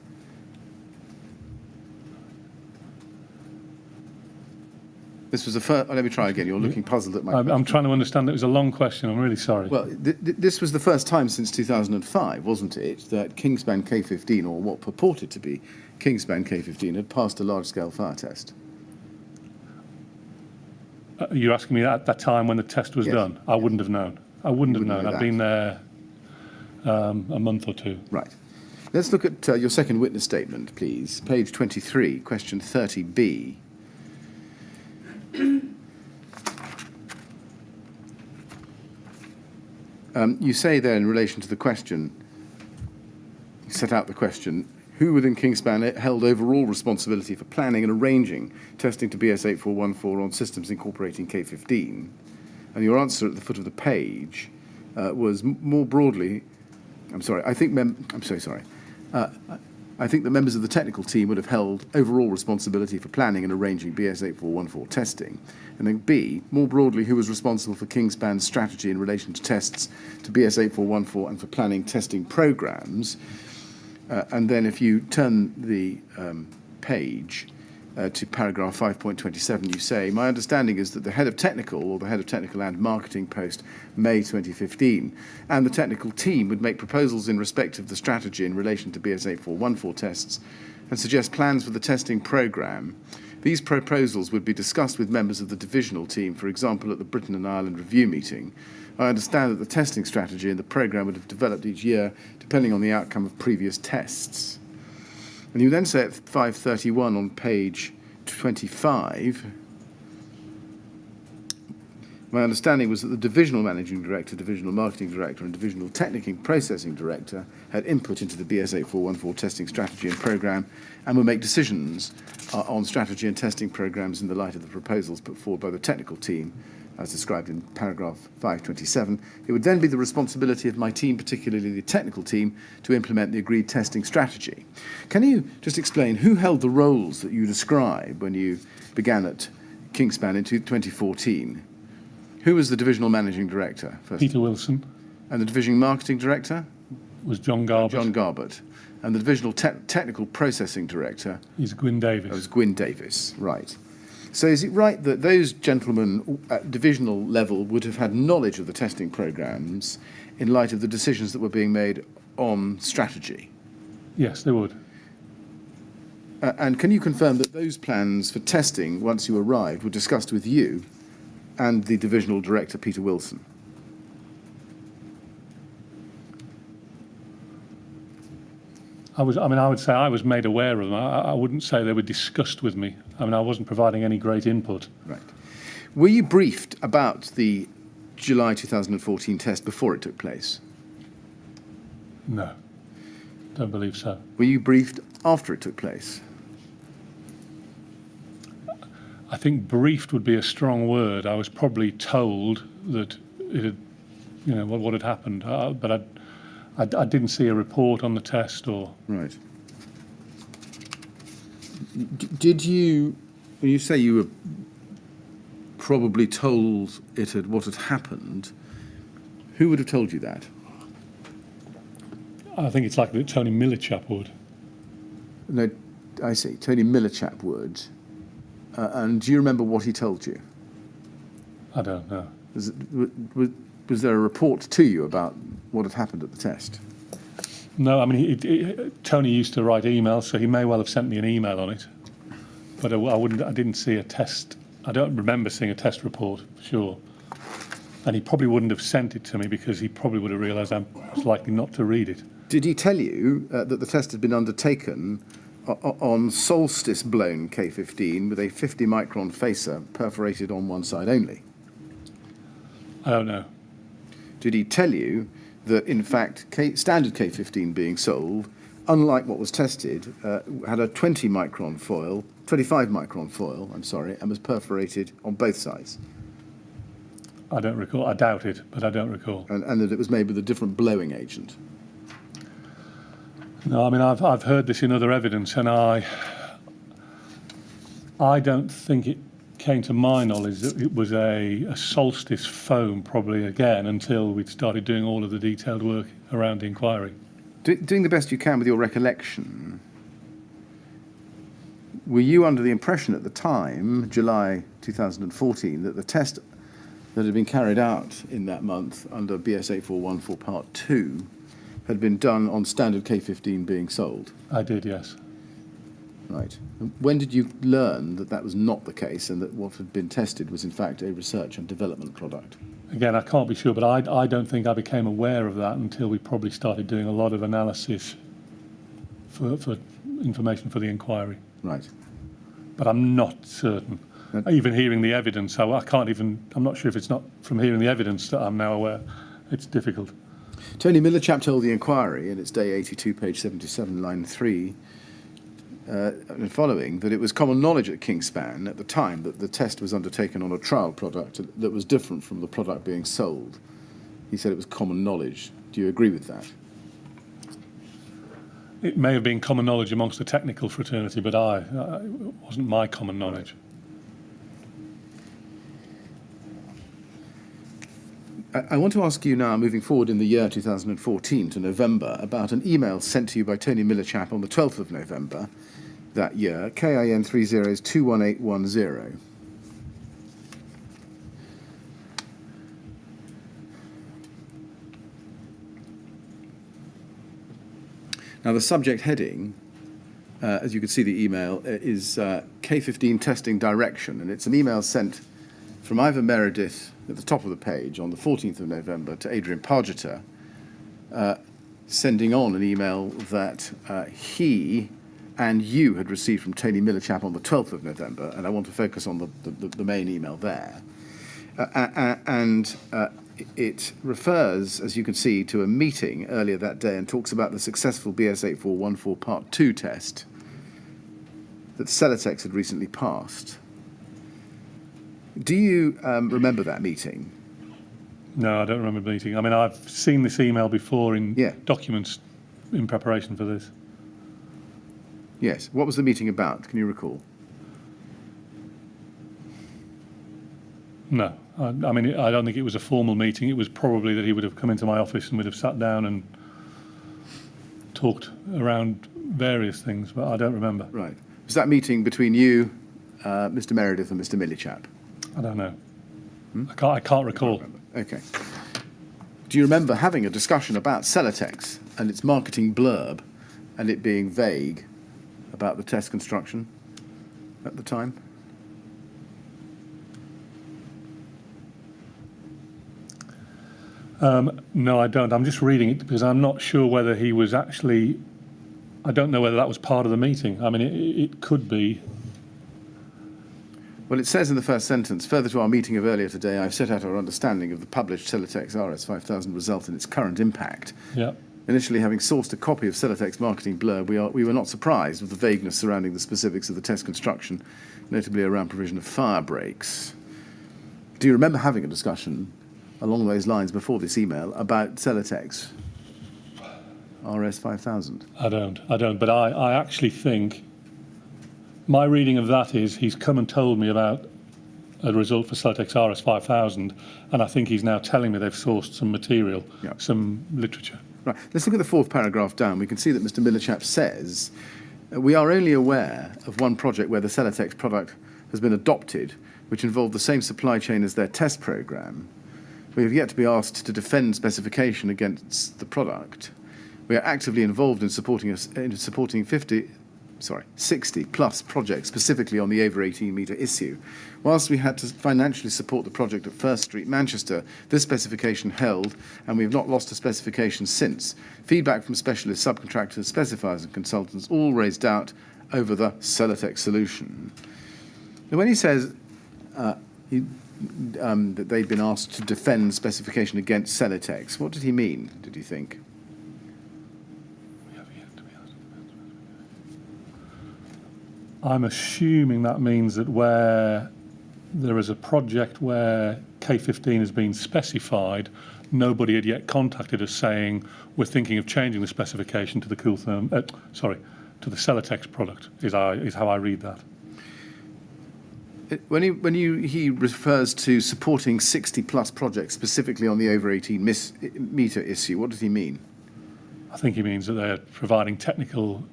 This was the first. Let me try again. You're looking puzzled at my question. I'm trying to understand. It was a long question. I'm really sorry. Well, this was the first time since 2005, wasn't it, that Kingspan K15, or what purported to be Kingspan K15, had passed a large-scale fire test? You're asking me at that time when the test was done? I wouldn't have known. I wouldn't have known. I'd been there a month or two. Right. Let's look at your second witness statement, please. Page 23, question 30B. You say there in relation to the question, you set out the question, who within Kingspan held overall responsibility for planning and arranging testing to BS8414 on systems incorporating K15? And your answer at the foot of the page was more broadly, I think the members of the technical team would have held overall responsibility for planning and arranging BS8414 testing. And then B, more broadly, who was responsible for Kingspan's strategy in relation to tests to BS8414 and for planning testing programs. And then if you turn the page to paragraph 5.27, you say, my understanding is that the head of technical, or the head of technical and marketing post May 2015, and the technical team would make proposals in respect of the strategy in relation to BS8414 tests and suggest plans for the testing programme. These proposals would be discussed with members of the divisional team, for example, at the Britain and Ireland review meeting. I understand that the testing strategy and the programme would have developed each year depending on the outcome of previous tests. And you then say at 531 on page 25, My understanding was that the divisional managing director, divisional marketing director, and divisional technical processing director had input into the BS8414 testing strategy and programme and would make decisions on strategy and testing programmes in the light of the proposals put forward by the technical team, as described in paragraph 527. It would then be the responsibility of my team, particularly the technical team, to implement the agreed testing strategy. Can you just explain who held the roles that you describe when you began at Kingspan in 2014? Who was the divisional managing director? First? Peter Wilson. And the division marketing director? Was John Garbett. John Garbett. And the divisional technical processing director? Is Gwyn Davis. That was Gwyn Davis, right. So is it right that those gentlemen at divisional level would have had knowledge of the testing programmes in light of the decisions that were being made on strategy? Yes, they would. And can you confirm that those plans for testing, once you arrived, were discussed with you and the divisional director, Peter Wilson? I would say I was made aware of them. I wouldn't say they were discussed with me. I mean, I wasn't providing any great input. Right. Were you briefed about the July 2014 test before it took place? No, don't believe so. Were you briefed after it took place? I think briefed would be a strong word. I was probably told that it had, what had happened, but I didn't see a report on the test or... Right. Did you, when you say you were probably told what had happened, who would have told you that? I think it's likely that Tony Millichap would. No, I see. Tony Millichap would. And do you remember what he told you? I don't know. Was there a report to you about what had happened at the test? No, I mean, Tony used to write emails, so he may well have sent me an email on it. But I didn't see a test. I don't remember seeing a test report, for sure. And he probably wouldn't have sent it to me because he probably would have realised I was likely not to read it. Did he tell you that the test had been undertaken on solstice-blown K15 with a 50-micron facer perforated on one side only? I don't know. Did he tell you that, in fact, standard K15 being sold, unlike what was tested, had a 25-micron foil, and was perforated on both sides? I don't recall. I doubt it, but I don't recall. And that it was made with a different blowing agent? No, I mean, I've heard this in other evidence, and I don't think it came to my knowledge that it was a solstice foam, probably again, until we'd started doing all of the detailed work around the inquiry. Doing the best you can with your recollection, were you under the impression at the time, July 2014, that the test that had been carried out in that month under BS 8414 Part 2 had been done on standard K15 being sold? I did, yes. Right. When did you learn that that was not the case and that what had been tested was in fact a research and development product? Again, I can't be sure, but I don't think I became aware of that until we probably started doing a lot of analysis for information for the inquiry. Right. But I'm not certain. Even hearing the evidence, I'm not sure if it's not from hearing the evidence that I'm now aware. It's difficult. Tony Millichap told the inquiry in its day 82, page 77, line 3, and following, that it was common knowledge at Kingspan at the time that the test was undertaken on a trial product that was different from the product being sold. He said it was common knowledge. Do you agree with that? It may have been common knowledge amongst the technical fraternity, but it wasn't my common knowledge. I want to ask you now, moving forward in the year 2014 to November, about an email sent to you by Tony Millichap on the 12th of November that year, KIN 30's21810. Now, the subject heading, as you can see the email, is K15 testing direction, and it's an email sent from Ivor Meredith at the top of the page on the 14th of November to Adrian Pargeter, sending on an email that he and you had received from Tony Millichap on the 12th of November, and I want to focus on the main email there. And it refers, as you can see, to a meeting earlier that day and talks about the successful BS8414 Part 2 test that Celotex had recently passed. Do you remember that meeting? No, I don't remember the meeting. I mean, I've seen this email before in documents in preparation for this. Yes. What was the meeting about? Can you recall? No. I mean, I don't think it was a formal meeting. It was probably that he would have come into my office and we'd have sat down and talked around various things, but I don't remember. Right. Was that meeting between you, Mr. Meredith, and Mr. Millichap? I don't know. I can't recall. Okay. Do you remember having a discussion about Celotex and its marketing blurb and it being vague about the test construction at the time? No, I don't. I'm just reading it because I'm not sure whether he was actually... I don't know whether that was part of the meeting. I mean, it could be. Well, it says in the first sentence, further to our meeting of earlier today, I've set out our understanding of the published Celotex RS5000 result and its current impact. Yeah. Initially, having sourced a copy of Celotex marketing blurb, we were not surprised with the vagueness surrounding the specifics of the test construction, notably around provision of fire brakes. Do you remember having a discussion along those lines before this email about Celotex RS5000? I don't. But I actually think my reading of that is he's come and told me about a result for Celotex RS5000, and I think he's now telling me they've sourced some material, some literature. Right. Let's look at the fourth paragraph down. We can see that Mr. Millichap says, we are only aware of one project where the Celotex product has been adopted, which involved the same supply chain as their test programme. We have yet to be asked to defend specification against the product. We are actively involved in supporting 60 plus projects, specifically on the over 18 metre issue. Whilst we had to financially support the project at First Street, Manchester, this specification held, and we have not lost a specification since. Feedback from specialists, subcontractors, specifiers and consultants all raised doubt over the Celotex solution. Now, when he says that they'd been asked to defend specification against Celotex, what did he mean, did you think? I'm assuming that means that where there is a project where K15 has been specified, nobody had yet contacted us saying we're thinking of changing the specification to the to the Celotex product. Is how I read that. When he refers to supporting 60 plus projects specifically on the over 18 metre issue, what does he mean? I think he means that they're providing technical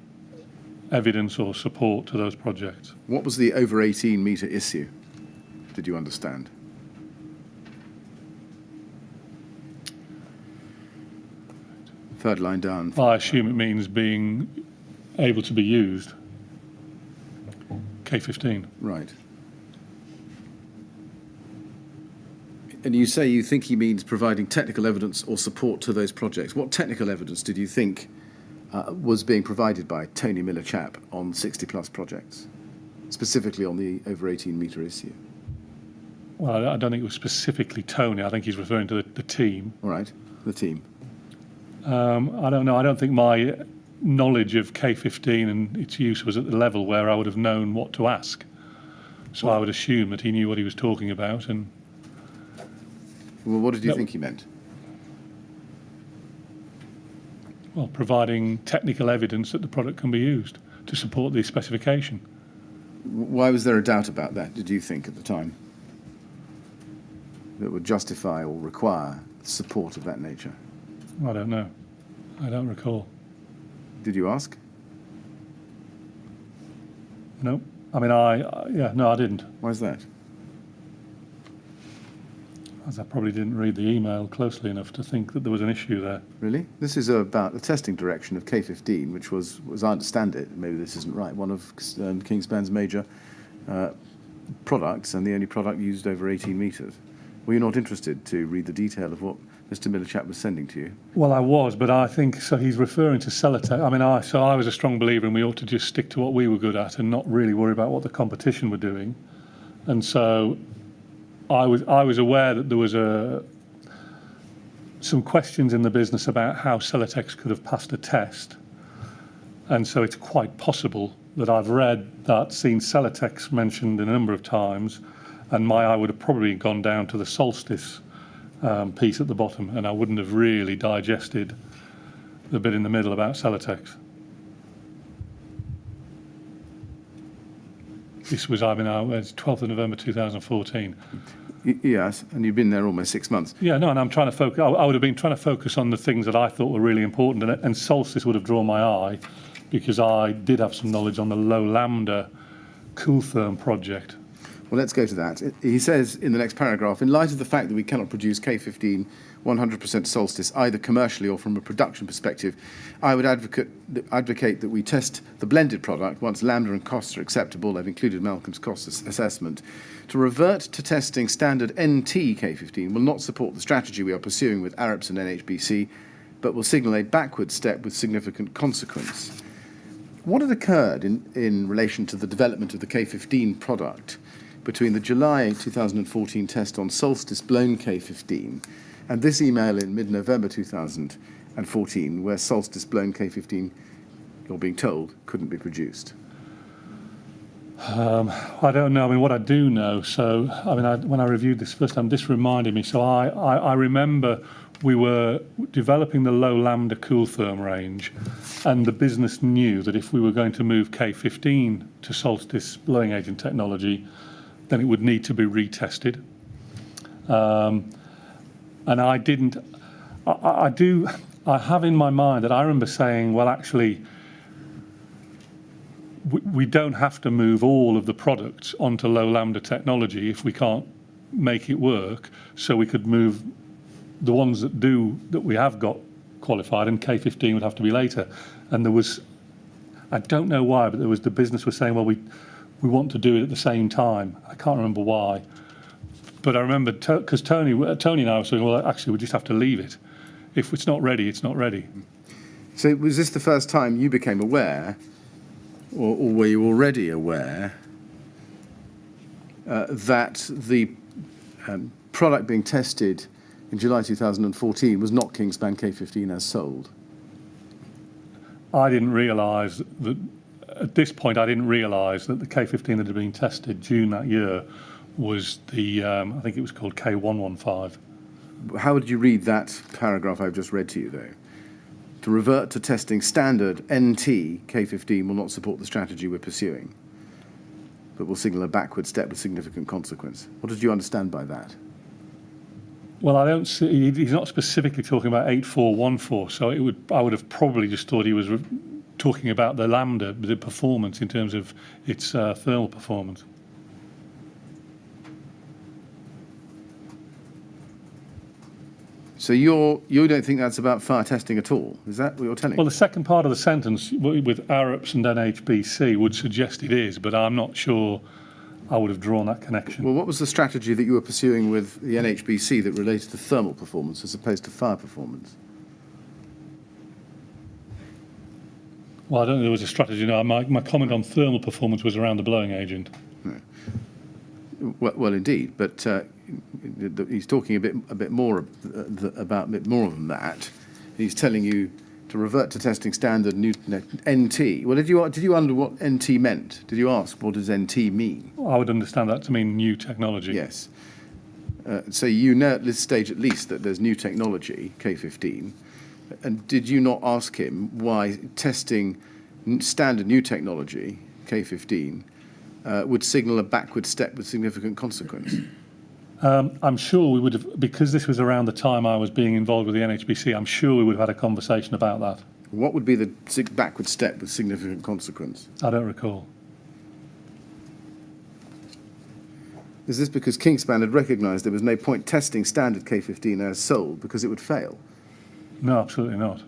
evidence or support to those projects. What was the over 18 metre issue? Did you understand? Third line down. I assume it means being able to be used. K15. Right. And you say you think he means providing technical evidence or support to those projects. What technical evidence did you think was being provided by Tony Millichap on 60 plus projects, specifically on the over 18 metre issue? Well, I don't think it was specifically Tony. I think he's referring to the team. All right, the team. I don't know. I don't think my knowledge of K15 and its use was at the level where I would have known what to ask. So I would assume that he knew what he was talking about. And well, what did you think he meant? Well, providing technical evidence that the product can be used to support the specification. Why was there a doubt about that, did you think, at the time? That would justify or require support of that nature? I don't know. I don't recall. Did you ask? No. I mean, no, I didn't. Why is that? As I probably didn't read the email closely enough to think that there was an issue there. Really? This is about the testing direction of K15, which was, as I understand it, maybe this isn't right, one of Kingspan's major products and the only product used over 18 metres. Were you not interested to read the detail of what Mr. Millichap was sending to you? Well, I was, but I think so. He's referring to Celotex. I mean, I was a strong believer, and we ought to just stick to what we were good at and not really worry about what the competition were doing. And so, I was aware that there was some questions in the business about how Celotex could have passed a test, and so it's quite possible that I've read that, seen Celotex mentioned a number of times, and my eye would have probably gone down to the Solstice piece at the bottom, and I wouldn't have really digested the bit in the middle about Celotex. This was, it's 12th of November 2014. Yes, and you've been there almost 6 months. Yeah, no, and I'm trying to focus. I would have been trying to focus on the things that I thought were really important, and Solstice would have drawn my eye because I did have some knowledge on the low lambda cool therm project. Well, let's go to that. He says in the next paragraph, in light of the fact that we cannot produce K15 100% Solstice either commercially or from a production perspective, I would advocate that we test the blended product once lambda and costs are acceptable. I've included Malcolm's cost assessment. To revert to testing standard NT K15 will not support the strategy we are pursuing with ARIPS and NHBC, but will signal a backward step with significant consequence. What had occurred in relation to the development of the K15 product between the July 2014 test on Solstice blown K15 and this email in mid-November 2014 where Solstice blown K15, you're being told, couldn't be produced? I don't know. I mean, what I do know, so, I mean, when I reviewed this first time, this reminded me. So I remember we were developing the low lambda cool therm range, and the business knew that if we were going to move K15 to Solstice blowing agent technology, then it would need to be retested. And I didn't, I have in my mind that I remember saying, well, actually, we don't have to move all of the products onto low lambda technology if we can't make it work, so we could move the ones that we have got qualified, and K15 would have to be later. And there was, I don't know why, but there was, the business was saying, well, we want to do it at the same time. I can't remember why, but I remember because Tony and I were saying, well, actually, we just have to leave it. If it's not ready, it's not ready. So was this the first time you became aware, or were you already aware, that the product being tested in July 2014 was not Kingspan K15 as sold? I didn't realise that, at this point, I didn't realise that the K15 that had been tested June that year was the, I think it was called K115. How would you read that paragraph I've just read to you, though? To revert to testing standard NT K15 will not support the strategy we're pursuing, but will signal a backward step with significant consequence. What did you understand by that? Well, I don't see, he's not specifically talking about 8414, so I would have probably just thought he was talking about the lambda, the performance in terms of its thermal performance. So you don't think that's about fire testing at all? Is that what you're telling me? Well, the second part of the sentence with ARIPS and NHBC would suggest it is, but I'm not sure I would have drawn that connection. Well, what was the strategy that you were pursuing with the NHBC that related to thermal performance as opposed to fire performance? Well, I don't think there was a strategy. No, my comment on thermal performance was around the blowing agent. No. Well, indeed, but he's talking a bit more than that. He's telling you to revert to testing standard NT. Well, did you under what NT meant? Did you ask what does NT mean? I would understand that to mean new technology. Yes. So you know at this stage at least that there's new technology, K15. And did you not ask him why testing standard new technology, K15, would signal a backward step with significant consequence? I'm sure we would have, because this was around the time I was being involved with the NHBC, I'm sure we would have had a conversation about that. What would be the backward step with significant consequence? I don't recall. Is this because Kingspan had recognised there was no point testing standard K15 as sold because it would fail? No, absolutely not.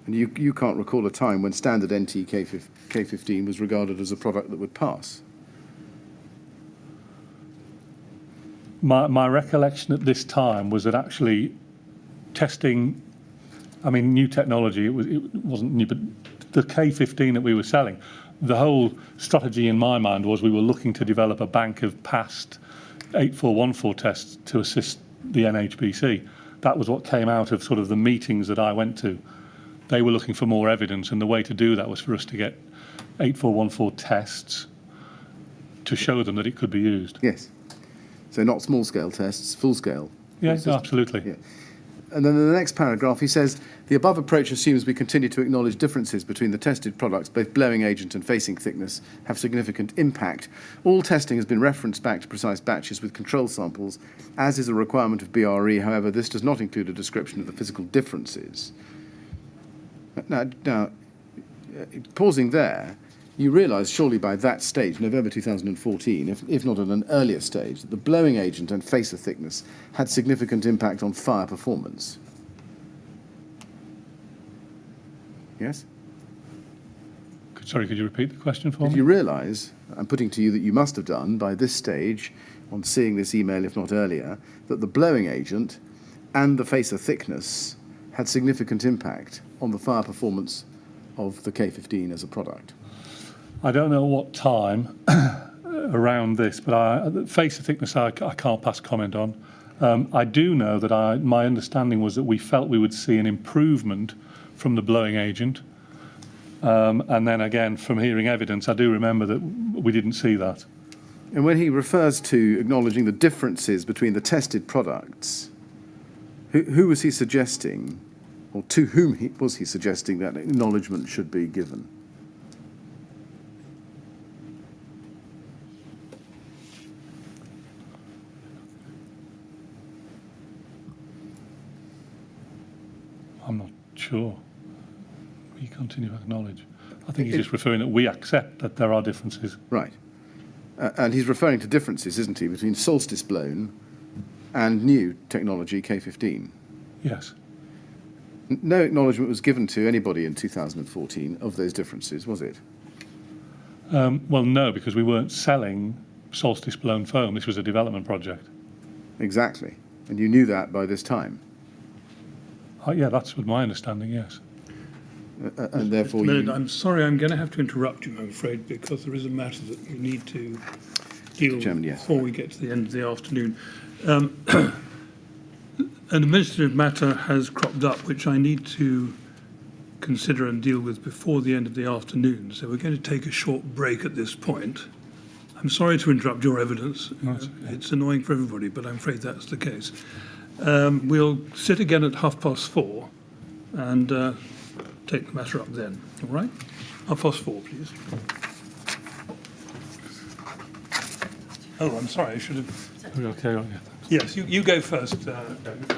And you can't recall a time when standard NT K15 was regarded as a product that would pass? My recollection at this time was that actually testing, I mean, new technology, it wasn't new, but the K15 that we were selling, the whole strategy in my mind was we were looking to develop a bank of past 8414 tests to assist the NHBC. That was what came out of sort of the meetings that I went to. They were looking for more evidence, and the way to do that was for us to get 8414 tests to show them that it could be used. Yes. So not small-scale tests, full-scale. Yeah, absolutely. Yeah. And then in the next paragraph, he says, the above approach assumes we continue to acknowledge differences between the tested products, both blowing agent and facing thickness, have significant impact. All testing has been referenced back to precise batches with control samples, as is a requirement of BRE. However, this does not include a description of the physical differences. Now, pausing there, you realise surely by that stage, November 2014, if not at an earlier stage, that the blowing agent and facer thickness had significant impact on fire performance. Yes? Sorry, could you repeat the question for me? Did you realise, I'm putting to you that you must have done by this stage, on seeing this email, if not earlier, that the blowing agent and the facer thickness had significant impact on the fire performance of the K15 as a product? I don't know what time around this, but facer thickness I can't pass comment on. I do know that my understanding was that we felt we would see an improvement from the blowing agent. And then again, from hearing evidence, I do remember that we didn't see that. And when he refers to acknowledging the differences between the tested products, who was he suggesting, or to whom was he suggesting that acknowledgement should be given? I'm not sure. We continue to acknowledge. I think he's just referring that we accept that there are differences. Right. And he's referring to differences, isn't he, between solstice blown and new technology K15? Yes. No acknowledgement was given to anybody in 2014 of those differences, was it? Well, no, because we weren't selling solstice blown foam. This was a development project. Exactly. And you knew that by this time. Yeah, that's what my understanding, yes. And therefore I'm sorry, I'm going to have to interrupt you, I'm afraid, because there is a matter that we need to deal with Chairman, yes. before we get to the end of the afternoon. An administrative matter has cropped up which I need to consider and deal with before the end of the afternoon. So we're going to take a short break at this point. I'm sorry to interrupt your evidence. No, it's okay. It's annoying for everybody, but I'm afraid that's the case. We'll sit again at 4:30 and take the matter up then. All right? 4:30, please. Oh, I'm sorry. I should have. Are we okay? Yeah. Yes, you go first. David.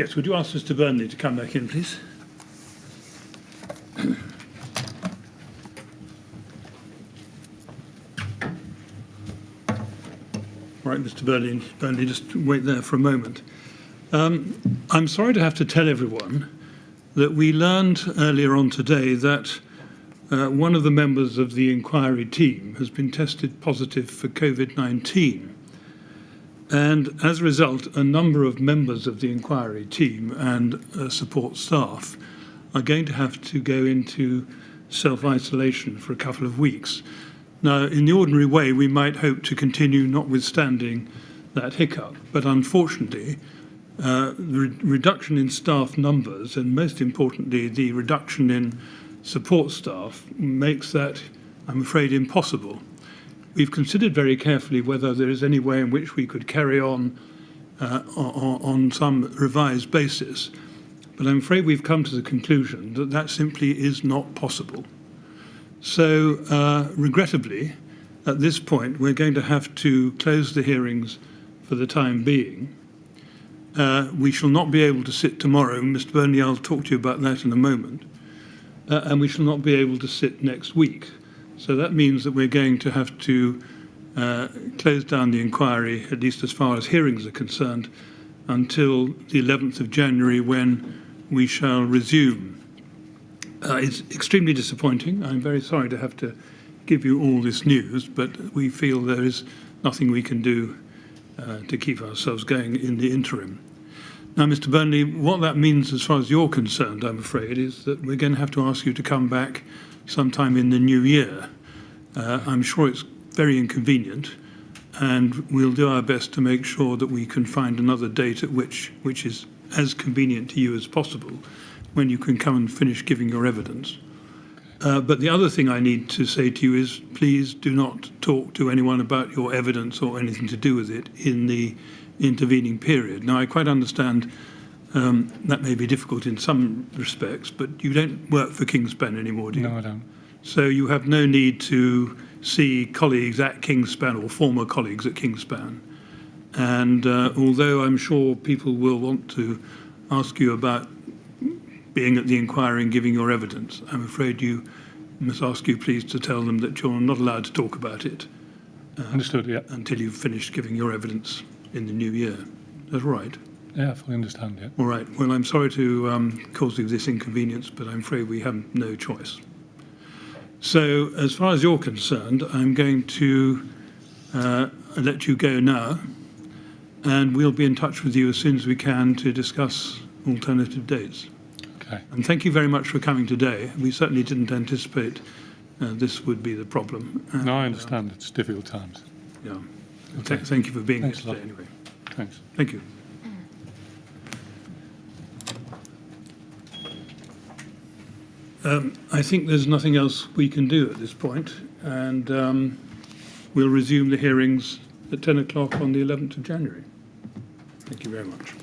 Yes, would you ask Mr. Burnley to come back in, please? Right, Mr. Burnley, just wait there for a moment. I'm sorry to have to tell everyone that we learned earlier on today that one of the members of the inquiry team has been tested positive for COVID-19. And as a result, a number of members of the inquiry team and support staff are going to have to go into self-isolation for a couple of weeks. Now, in the ordinary way, we might hope to continue notwithstanding that hiccup, but unfortunately, the reduction in staff numbers and most importantly, the reduction in support staff makes that, I'm afraid, impossible. We've considered very carefully whether there is any way in which we could carry on some revised basis, but I'm afraid we've come to the conclusion that that simply is not possible. So, regrettably, at this point, we're going to have to close the hearings for the time being. We shall not be able to sit tomorrow. Mr. Burnley, I'll talk to you about that in a moment. And we shall not be able to sit next week. So that means that we're going to have to close down the inquiry, at least as far as hearings are concerned, until the 11th of January when we shall resume. It's extremely disappointing. I'm very sorry to have to give you all this news, but we feel there is nothing we can do to keep ourselves going in the interim. Now, Mr. Burnley, what that means as far as you're concerned, I'm afraid, is that we're going to have to ask you to come back sometime in the new year. I'm sure it's very inconvenient, and we'll do our best to make sure that we can find another date at which is as convenient to you as possible, when you can come and finish giving your evidence. But the other thing I need to say to you is please do not talk to anyone about your evidence or anything to do with it in the intervening period. Now, I quite understand that may be difficult in some respects, but you don't work for Kingspan anymore, do you? No, I don't. So you have no need to see colleagues at Kingspan or former colleagues at Kingspan. And although I'm sure people will want to ask you about being at the inquiry and giving your evidence, I'm afraid you must ask you please to tell them that you're not allowed to talk about it Understood, yeah. until you've finished giving your evidence in the new year. That's right. Yeah, I fully understand, yeah. All right. Well, I'm sorry to cause you this inconvenience, but I'm afraid we have no choice. So as far as you're concerned, I'm going to let you go now, and we'll be in touch with you as soon as we can to discuss alternative dates. Okay. And thank you very much for coming today. We certainly didn't anticipate this would be the problem. And, No, I understand. It's difficult times. Yeah. Okay. Thank you for being Thanks here a lot. today, anyway. Thanks. Thank you. I think there's nothing else we can do at this point, and we'll resume the hearings at 10 o'clock on the 11th of January. Thank you very much.